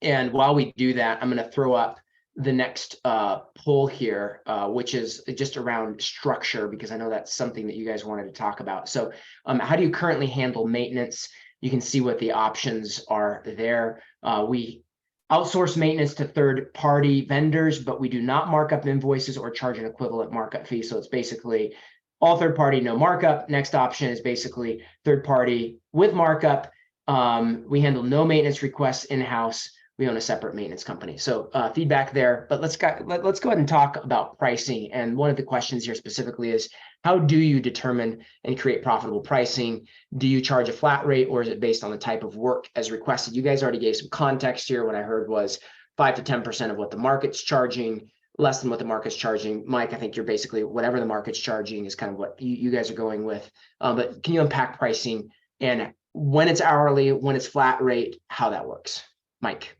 And while we do that, I'm going to throw up the next poll here, which is just around structure, because I know that's something that you guys wanted to talk about. So how do you currently handle maintenance? You can see what the options are there. We outsource maintenance to third-party vendors, but we do not mark up invoices or charge an equivalent markup fee. So it's basically all third-party, no markup. Next option is basically third-party with markup. We handle no maintenance requests in-house. We own a separate maintenance company. So feedback there, but let's go ahead and talk about pricing. And one of the questions here specifically is, how do you determine and create profitable pricing? Do you charge a flat rate, or is it based on the type of work as requested? You guys already gave some context here. What I heard was 5 to 10% of what the market's charging, less than what the market's charging. Mike, I think you're basically whatever the market's charging is kind of what you guys are going with. But can you unpack pricing and when it's hourly, when it's flat rate, how that works? Mike.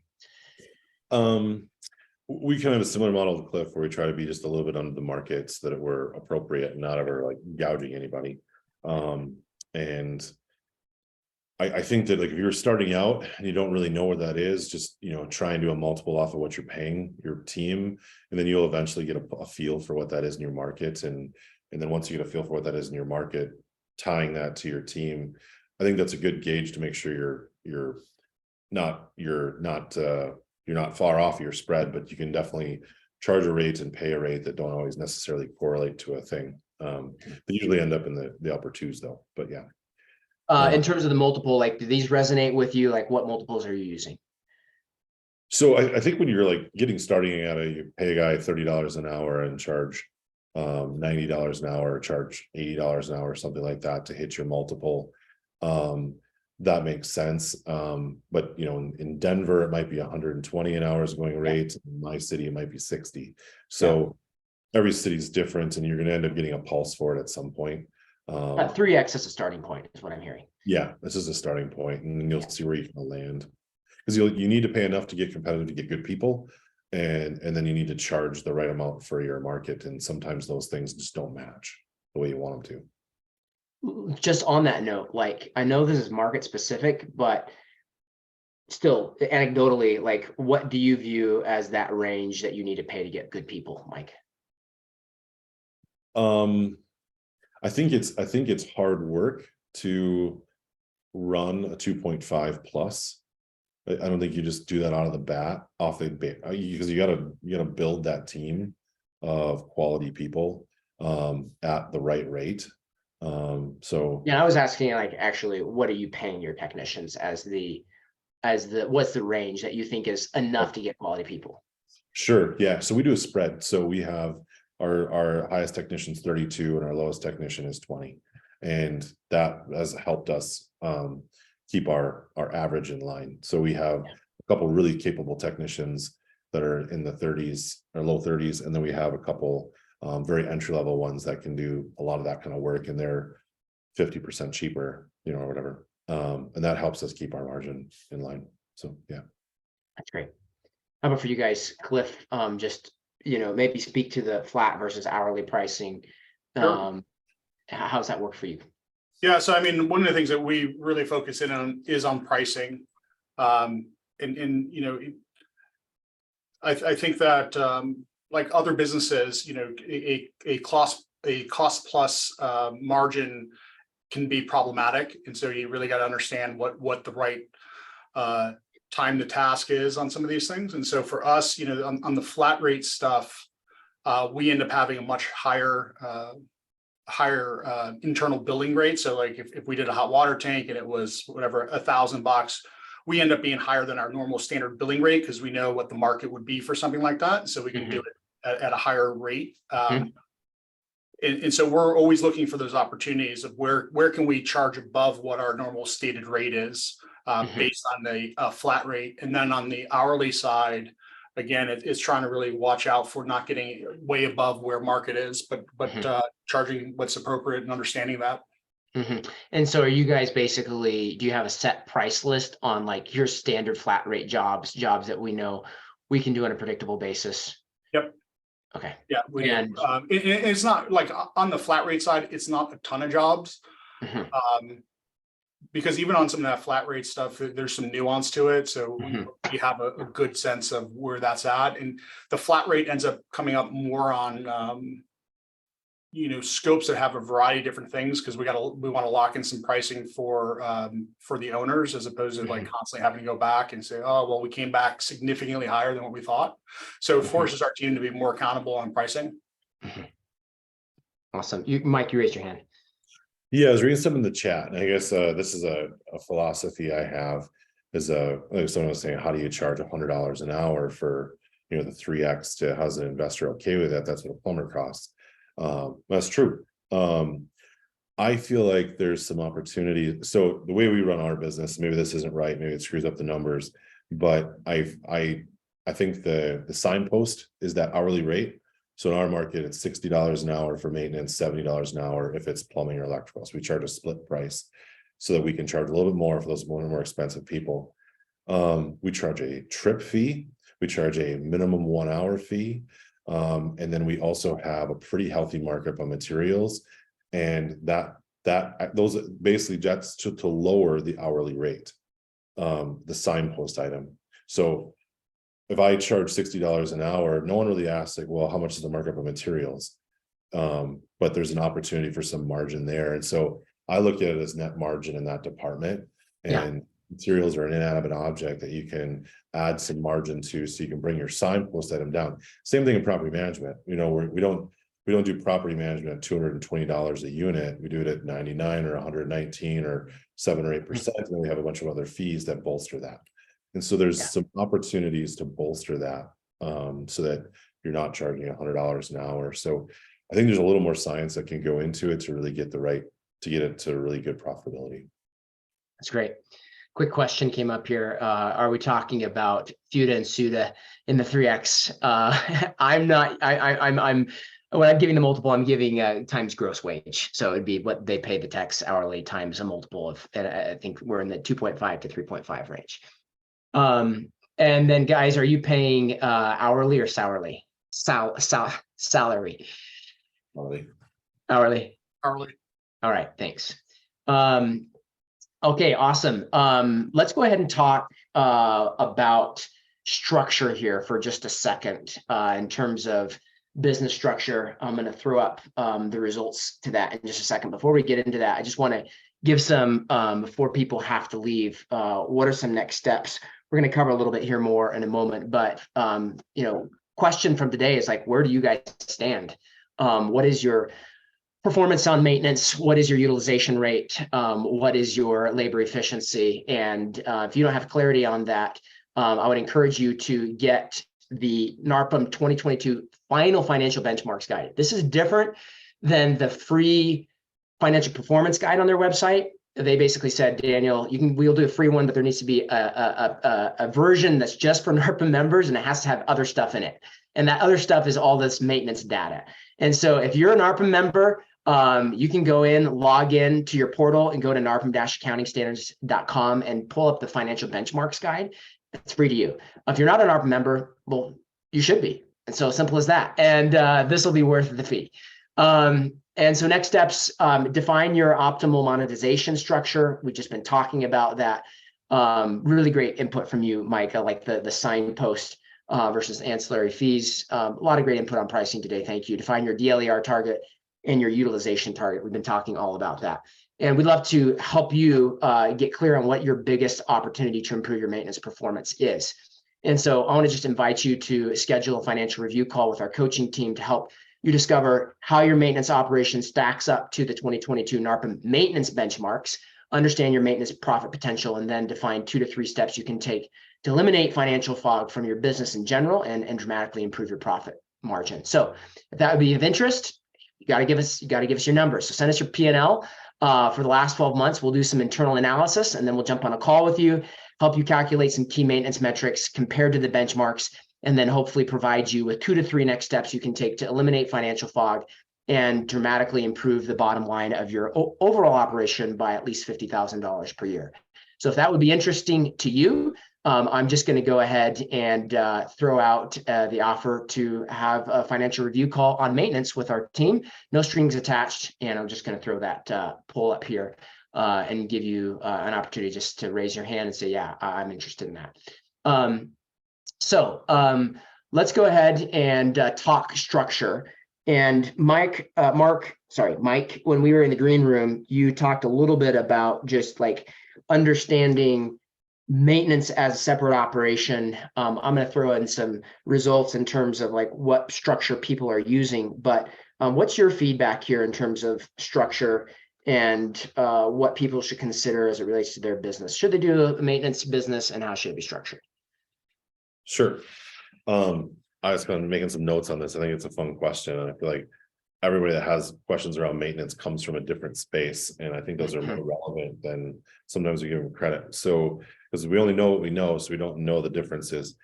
We kind of have a similar model to Cliff, where we try to be just a little bit under the markets that were appropriate and not ever like gouging anybody. And I think that, like, if you're starting out and you don't really know what that is, just, you know, try and do a multiple off of what you're paying your team, and then you'll eventually get a feel for what that is in your market. And then once you get a feel for what that is in your market, tying that to your team, I think that's a good gauge to make sure you're not far off your spread, but you can definitely charge a rate and pay a rate that don't always necessarily correlate to a thing. They usually end up in the upper twos though, but yeah. In terms of the multiple, like, do these resonate with you? Like, what multiples are you using? So I think when you're like getting starting at you pay a guy $30 an hour and charge $90 an hour, or charge $80 an hour, or something like that to hit your multiple. That makes sense. But you know, in Denver, it might be 120 an hour is going rate. In my city, it might be 60. So every city's different, and you're going to end up getting a pulse for it at some point. 3x is a starting point, is what I'm hearing. Yeah, this is a starting point, and then you'll see where you can land, because you need to pay enough to get competitive, to get good people, and then you need to charge the right amount for your market. And sometimes those things just don't match the way you want them to. Just on that note, like, I know this is market specific, but still anecdotally, like, what do you view as that range that you need to pay to get good people, Mike? I think it's hard work to run a 2.5 plus. I don't think you just do that out of the bat, because you gotta build that team of quality people at the right rate. So yeah, I was asking, like, actually, what are you paying your technicians as what's the range that you think is enough to get quality people? Sure. Yeah. So we do a spread. So we have our highest technician is 32 and our lowest technician is 20. And that has helped us keep our average in line. So we have a couple really capable technicians that are in the 30s or low 30s. And then we have a couple very entry-level ones that can do a lot of that kind of work, and they're 50% cheaper, you know, or whatever. And that helps us keep our margin in line. So yeah. That's great. How about for you guys, Cliff? Just, you know, maybe speak to the flat versus hourly pricing. Sure. How's that work for you? Yeah, so I mean, one of the things that we really focus in on is on pricing. And you know, I think that like other businesses, you know, a cost plus margin can be problematic, and so you really got to understand what the right time to task is on some of these things. And so for us, you know, on the flat rate stuff, we end up having a much higher internal billing rate. So like if we did a hot water tank and it was whatever $1,000, we end up being higher than our normal standard billing rate, because we know what the market would be for something like that. So we can do it at a higher rate. And so we're always looking for those opportunities of where can we charge above what our normal stated rate is, based on the flat rate. And then on the hourly side, again, it's trying to really watch out for not getting way above where market is, but charging what's appropriate and understanding that. And so are you guys basically, do you have a set price list on like your standard flat rate jobs that we know we can do on a predictable basis? Yep. Okay. Yeah. It's not like on the flat rate side, it's not a ton of jobs. because even on some of that flat rate stuff, there's some nuance to it. So Mhm. we have a good sense of where that's at. And the flat rate ends up coming up more on, scopes that have a variety of different things, because we want to lock in some pricing for the owners, as opposed to like constantly having to go back and say, oh, well, we came back significantly higher than what we thought. So it forces our team to be more accountable on pricing. Awesome. Mike, you raised your hand. Yeah, I was reading some in the chat, and I guess this is a philosophy I have. Is like someone was saying, how do you charge $100 an hour for the 3x to how's an investor okay with that? That's what a plumber costs. That's true. I feel like there's some opportunity. So the way we run our business, maybe this isn't right, maybe it screws up the numbers, but I think the signpost is that hourly rate. So in our market, it's $60 an hour for maintenance, $70 an hour if it's plumbing or electrical. So we charge a split price so that we can charge a little bit more for those more expensive people. We charge a trip fee. We charge a minimum 1 hour fee. And then we also have a pretty healthy markup on materials. And those basically just to lower the hourly rate, the signpost item. So if I charge $60 an hour, no one really asks like, well, how much is the markup of materials? But there's an opportunity for some margin there. And so I look at it as net margin in that department, and materials are an inanimate object that you can add some margin to, so you can bring your signpost item down. Same thing in property management. We don't do property management at $220 a unit. We do it at 99 or 119 or 7 or 8%. And then we have a bunch of other fees that bolster that. And so there's some opportunities to bolster that, so that you're not charging $100 an hour. So I think there's a little more science that can go into it to really get it to really good profitability. That's great. Quick question came up here. Are we talking about FUTA and SUTA in the 3X? When I'm giving the multiple, I'm giving times gross wage. So it'd be what they pay the techs hourly times a multiple of, and I think we're in the 2.5 to 3.5 range. And then guys, are you paying hourly or salary? Salary. Hourly. All right, thanks. Okay, awesome. Let's go ahead and talk about structure here for just a second in terms of business structure. I'm going to throw up the results to that in just a second. Before we get into that, I just want to give some, before people have to leave, what are some next steps? We're going to cover a little bit here more in a moment, but question from today is like, where do you guys stand? What is your performance on maintenance? What is your utilization rate? What is your labor efficiency? And if you don't have clarity on that, I would encourage you to get the NARPM 2022 final financial benchmarks guide. This is different than the free financial performance guide on their website. They basically said, Daniel, we'll do a free one, but there needs to be a version that's just for NARPM members, and it has to have other stuff in it. And that other stuff is all this maintenance data. And so if you're an NARPM member, you can go in, log in to your portal and go to narpm-accountingstandards.com and pull up the financial benchmarks guide. It's free to you. If you're not an NARPM member, well, you should be. And so simple as that. And this will be worth the fee. And so next steps, define your optimal monetization structure. We've just been talking about that. Really great input from you, Mike. I like the signpost versus ancillary fees. A lot of great input on pricing today. Thank you. Define your DLER target and your utilization target. We've been talking all about that. And we'd love to help you get clear on what your biggest opportunity to improve your maintenance performance is. And so I want to just invite you to schedule a financial review call with our coaching team to help you discover how your maintenance operation stacks up to the 2022 NARPM maintenance benchmarks, understand your maintenance profit potential, and then define 2 to 3 steps you can take to eliminate financial fog from your business in general and dramatically improve your profit margin. So if that would be of interest, you got to give us your numbers. So send us your P&L for the last 12 months. We'll do some internal analysis, and then we'll jump on a call with you, help you calculate some key maintenance metrics compared to the benchmarks, and then hopefully provide you with 2 to 3 next steps you can take to eliminate financial fog and dramatically improve the bottom line of your overall operation by at least $50,000 per year. So if that would be interesting to you, I'm just going to go ahead and throw out the offer to have a financial review call on maintenance with our team. No strings attached. And I'm just going to throw that poll up here and give you an opportunity just to raise your hand and say, yeah, I'm interested in that. Let's go ahead and talk structure. And Mike, when we were in the green room, you talked a little bit about just like understanding maintenance as a separate operation. I'm going to throw in some results in terms of like what structure people are using, but what's your feedback here in terms of structure and what people should consider as it relates to their business? Should they do a maintenance business, and how should it be structured? Sure. I was kind of making some notes on this. I think it's a fun question. And I feel like everybody that has questions around maintenance comes from a different space. And I think those are more relevant than sometimes we give them credit. So, because we only know what we know, so we don't know the differences.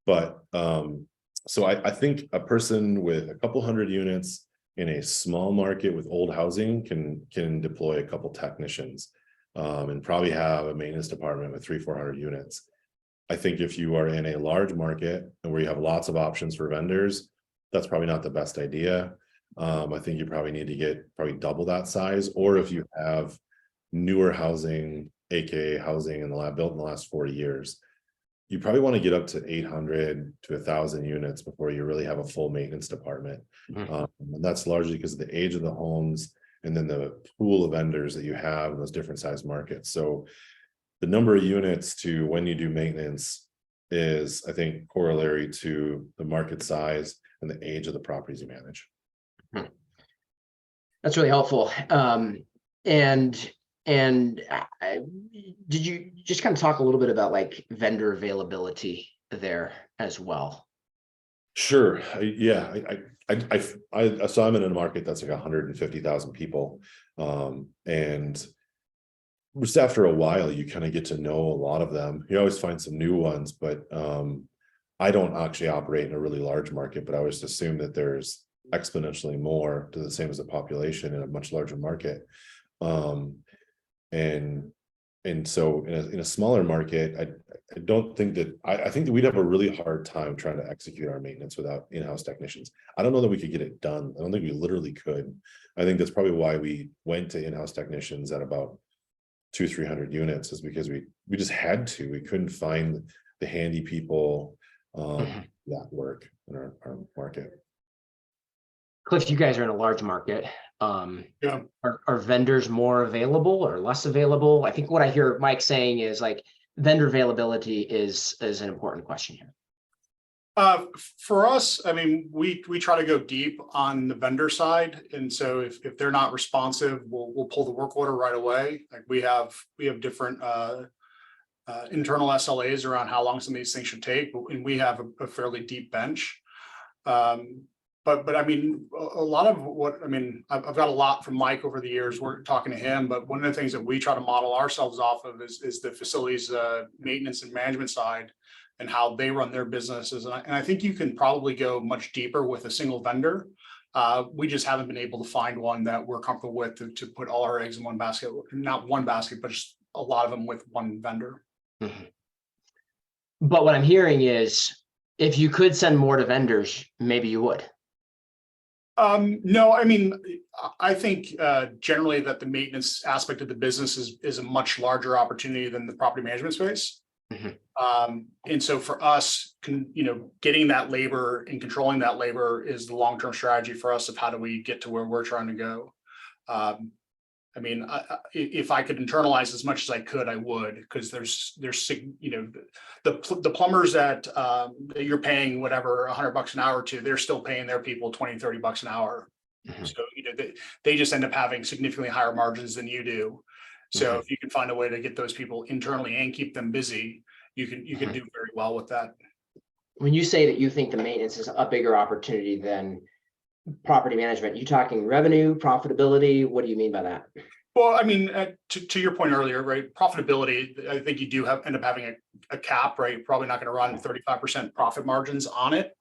But so I think a person with a couple hundred units in a small market with old housing can deploy a couple technicians and probably have a maintenance department with 300-400 units. I think if you are in a large market and where you have lots of options for vendors, that's probably not the best idea. I think you probably need to get probably double that size, or if you have newer housing, aka housing built in the last 40 years, you probably want to get up to 800 to 1,000 units before you really have a full maintenance department. And that's largely because of the age of the homes and then the pool of vendors that you have in those different size markets. So the number of units to when you do maintenance is, I think, corollary to the market size and the age of the properties you manage. That's really helpful. Did you just kind of talk a little bit about like vendor availability there as well? Sure. Yeah. So I'm in a market that's like 150,000 people. And just after a while, you kind of get to know a lot of them. You always find some new ones, but I don't actually operate in a really large market, but I always assume that there's exponentially more to the same as the population in a much larger market. And so in a smaller market, I don't think that I think that we'd have a really hard time trying to execute our maintenance without in-house technicians. I don't know that we could get it done. I don't think we literally could. I think that's probably why we went to in-house technicians at about 200-300 units, is because we just had to. We couldn't find the handy people that work in our market. Cliff, you guys are in a large market. Yeah. Are vendors more available or less available? I think what I hear Mike saying is like vendor availability is an important question here. For us, I mean, we try to go deep on the vendor side, and so if they're not responsive, we'll pull the work order right away. Like we have different internal SLAs around how long some of these things should take, and we have a fairly deep bench. But I mean, a lot of what, I mean, I've got a lot from Mike over the years. We're talking to him, but one of the things that we try to model ourselves off of is the facilities maintenance and management side and how they run their businesses. And I think you can probably go much deeper with a single vendor. We just haven't been able to find one that we're comfortable with to put all our eggs in one basket, not one basket, but just a lot of them with one vendor. Mm-hmm. But what I'm hearing is if you could send more to vendors, maybe you would. No, I mean, I think generally that the maintenance aspect of the business is a much larger opportunity than the property management space. Mm-hmm. And so for us, getting that labor and controlling that labor is the long-term strategy for us of how do we get to where we're trying to go. I mean, if I could internalize as much as I could, I would, because there's the plumbers that you're paying whatever $100 an hour to, they're still paying their people $20-30 an hour. Mm-hmm. So they just end up having significantly higher margins than you do. So mm-hmm. if you can find a way to get those people internally and keep them busy, you can mm-hmm. do very well with that. When you say that you think the maintenance is a bigger opportunity than property management, you talking revenue, profitability? What do you mean by that? Well, I mean, to your point earlier, right? Profitability, I think you do end up having a cap, right? You're probably not going to run 35% profit margins on it.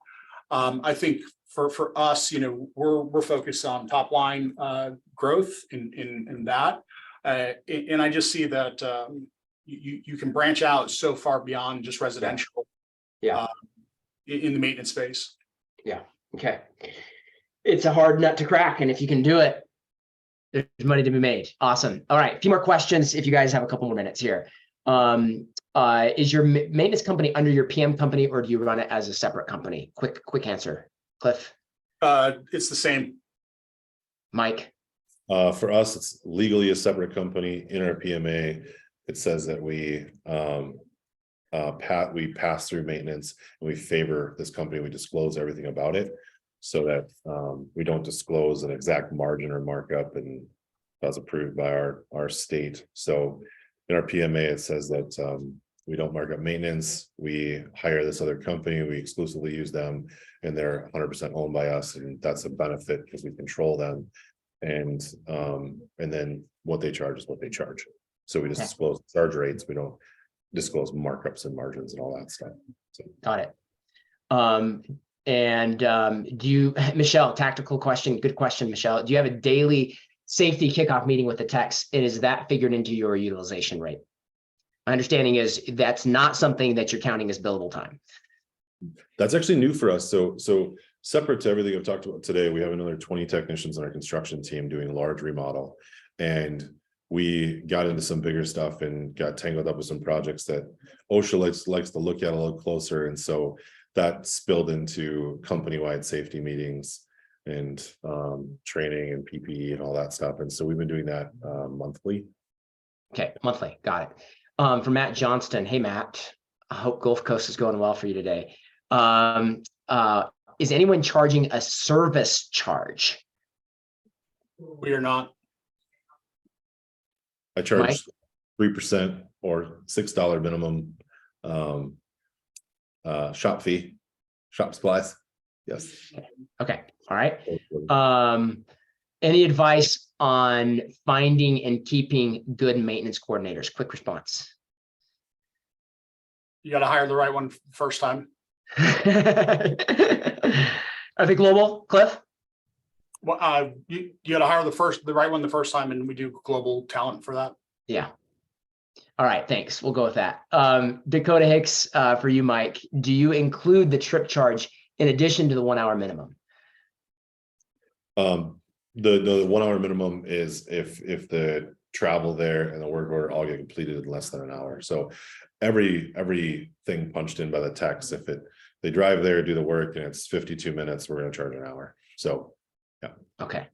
I think for us, we're focused on top line growth in that, and I just see that you can branch out so far beyond just residential, in the maintenance space. Yeah. Okay. It's a hard nut to crack, and if you can do it, There's money to be made. Awesome. All right. A few more questions if you guys have a couple more minutes here. Is your maintenance company under your PM company, or do you run it as a separate company? Quick answer. Cliff, It's the same. Mike. For us, it's legally a separate company. In our PMA, it says that we pass through maintenance and we favor this company. We disclose everything about it so that we don't disclose an exact margin or markup, and that's approved by our state. So in our PMA, it says that we don't mark up maintenance. We hire this other company. We exclusively use them, and they're 100% owned by us, and that's a benefit because we control them. And then what they charge is what they charge. So we just disclose charge rates. We don't disclose markups and margins and all that stuff. So. Got it. Do you, Michelle, tactical question, good question, Michelle. Do you have a daily safety kickoff meeting with the techs? And is that figured into your utilization rate? My understanding is that's not something that you're counting as billable time. That's actually new for us. So separate to everything I've talked about today, we have another 20 technicians on our construction team doing a large remodel. And we got into some bigger stuff and got tangled up with some projects that OSHA likes to look at a little closer. And so that spilled into company-wide safety meetings and training and PPE and all that stuff. And so we've been doing that monthly. Okay, monthly, got it. For Matt Johnston, hey Matt, I hope Gulf Coast is going well for you today. Is anyone charging a service charge? We are not. I charge 3% or $6 minimum shop fee, shop supplies. Yes. Okay. All right. Any advice on finding and keeping good maintenance coordinators? Quick response. You got to hire the right one first time. Are they global, Cliff? Well, you got to hire the right one the first time, and we do global talent for that. Yeah. All right. Thanks. We'll go with that. Dakota Hicks, for you, Mike, do you include the trip charge in addition to the 1 hour minimum? The 1 hour minimum is if the travel there and the work order all get completed in less than an hour. So everything punched in by the techs, if they drive there, do the work, and it's 52 minutes, we're going to charge an hour. So yeah. Okay.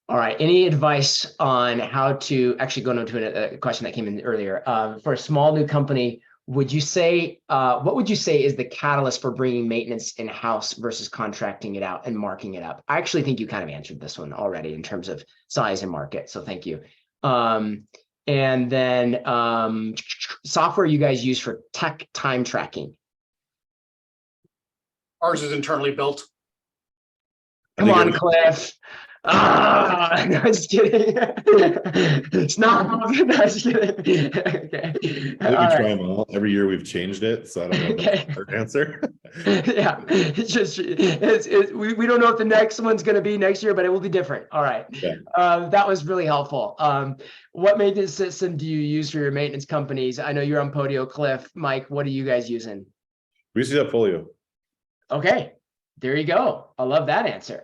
All right. Any advice on how to actually go into a question that came in earlier? For a small new company, would you say, what would you say is the catalyst for bringing maintenance in-house versus contracting it out and marking it up? I actually think you kind of answered this one already in terms of size and market. So thank you. And then software you guys use for tech time tracking. Ours is internally built. Come on, Cliff. No, I was kidding. It's not. No, I was kidding. Okay. We try them all. Every year we've changed it, so I don't know if that's the answer. Yeah, it's just we don't know what the next one's going to be next year, but it will be different. All right. Yeah. That was really helpful. What maintenance system do you use for your maintenance companies? I know you're on Podio, Cliff. Mike, what are you guys using? We use that Folio. Okay, there you go. I love that answer.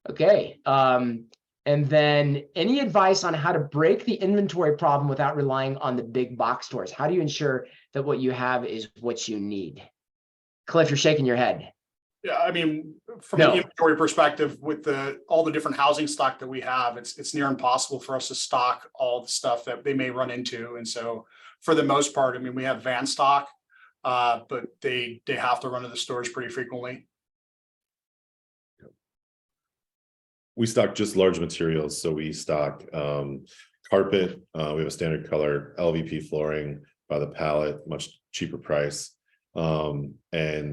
Okay. And then any advice on how to break the inventory problem without relying on the big box stores? How do you ensure that what you have is what you need? Cliff, you're shaking your head. Yeah, I mean, from an inventory perspective, with all the different housing stock that we have, it's near impossible for us to stock all the stuff that they may run into. And so for the most part, I mean, we have van stock, but they have to run to the stores pretty frequently. We stock just large materials. So we stock carpet. We have a standard color LVP flooring by the pallet, much cheaper price. And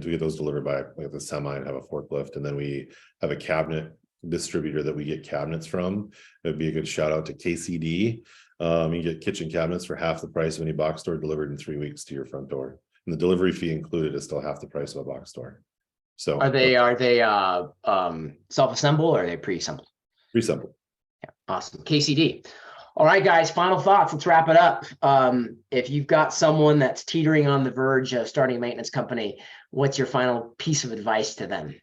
we get those delivered by like the semi and have a forklift. And then we have a cabinet distributor that we get cabinets from. It'd be a good shout out to KCD. You get kitchen cabinets for half the price of any box store, delivered in 3 weeks to your front door. And the delivery fee included is still half the price of a box store. So are they self-assemble or are they pre-assembled? Pre-assembled. Yeah, awesome. KCD. All right, guys, final thoughts. Let's wrap it up. If you've got someone that's teetering on the verge of starting a maintenance company, what's your final piece of advice to them?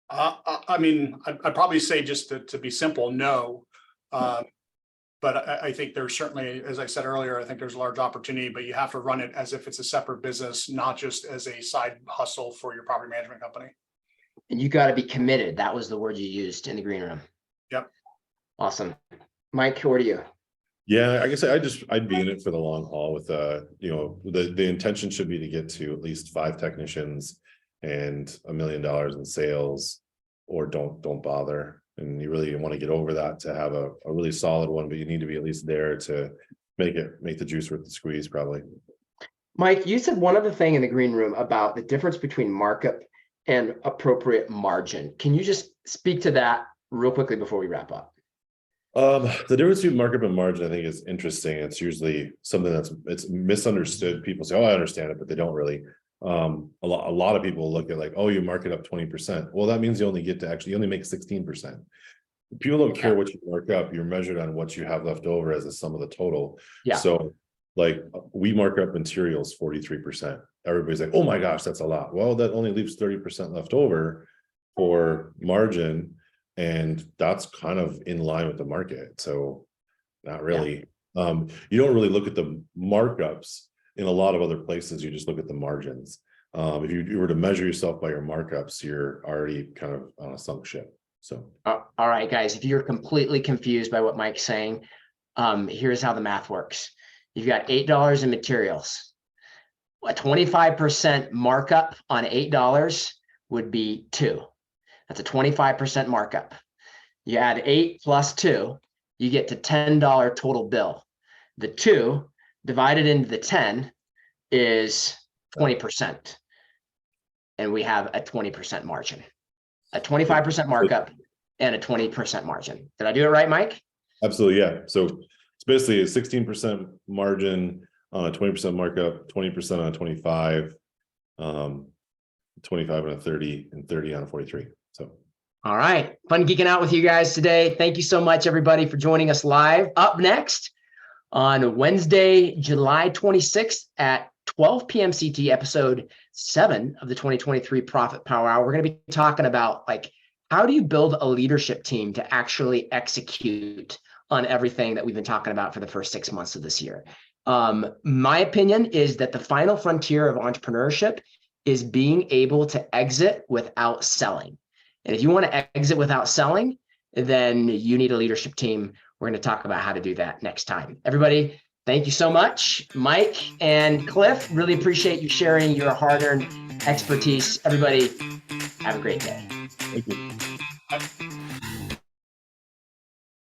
I mean, I'd probably say just to be simple, no. But I think there's certainly, as I said earlier, I think there's a large opportunity, but you have to run it as if it's a separate business, not just as a side hustle for your property management company. And you got to be committed. That was the word you used in the green room. Yep. Awesome. Mike, who are you? Yeah, I guess I'd be in it for the long haul with the intention should be to get to at least 5 technicians and $1 million in sales, or don't bother. And you really want to get over that to have a really solid one, but you need to be at least there to make the juice worth the squeeze, probably. Mike, you said one other thing in the green room about the difference between markup and appropriate margin. Can you just speak to that real quickly before we wrap up? The difference between markup and margin, I think, is interesting. It's usually something it's misunderstood. People say, "Oh, I understand it," but they don't really. A lot of people look at like, "Oh, you mark it up 20%." Well, that means you only make 16%. People don't care what you mark up. You're measured on what you have left over as a sum of the total. Yeah. So, like, we mark up materials 43%. Everybody's like, "Oh my gosh, that's a lot." Well, that only leaves 30% left over for margin. And that's kind of in line with the market. So not really, you don't really look at the markups in a lot of other places. You just look at the margins. If you were to measure yourself by your markups, you're already kind of on a sunk ship. So, all right, guys, if you're completely confused by what Mike's saying, here's how the math works. You've got $8 in materials. A 25% markup on $8 would be 2. That's a 25% markup. You add 8 plus 2, you get to $10 total bill. The 2 divided into the 10 is 20%. And we have a 20% margin, a 25% markup and a 20% margin. Did I do it right, Mike? Absolutely. Yeah. So it's basically a 16% margin on a 20% markup, 20% on a 25, 25 on a 30, and 30 on a 43. So, all right. Fun geeking out with you guys today. Thank you so much, everybody, for joining us live. Up next on Wednesday, July 26th at 12 p.m. CT, episode 7 of the 2023 Profit Power Hour. We're going to be talking about, like, how do you build a leadership team to actually execute on everything that we've been talking about for the first 6 months of this year. My opinion is that the final frontier of entrepreneurship is being able to exit without selling. And if you want to exit without selling, then you need a leadership team. We're going to talk about how to do that next time. Everybody, thank you so much. Mike and Cliff, really appreciate you sharing your hard-earned expertise. Everybody, have a great day. thank you.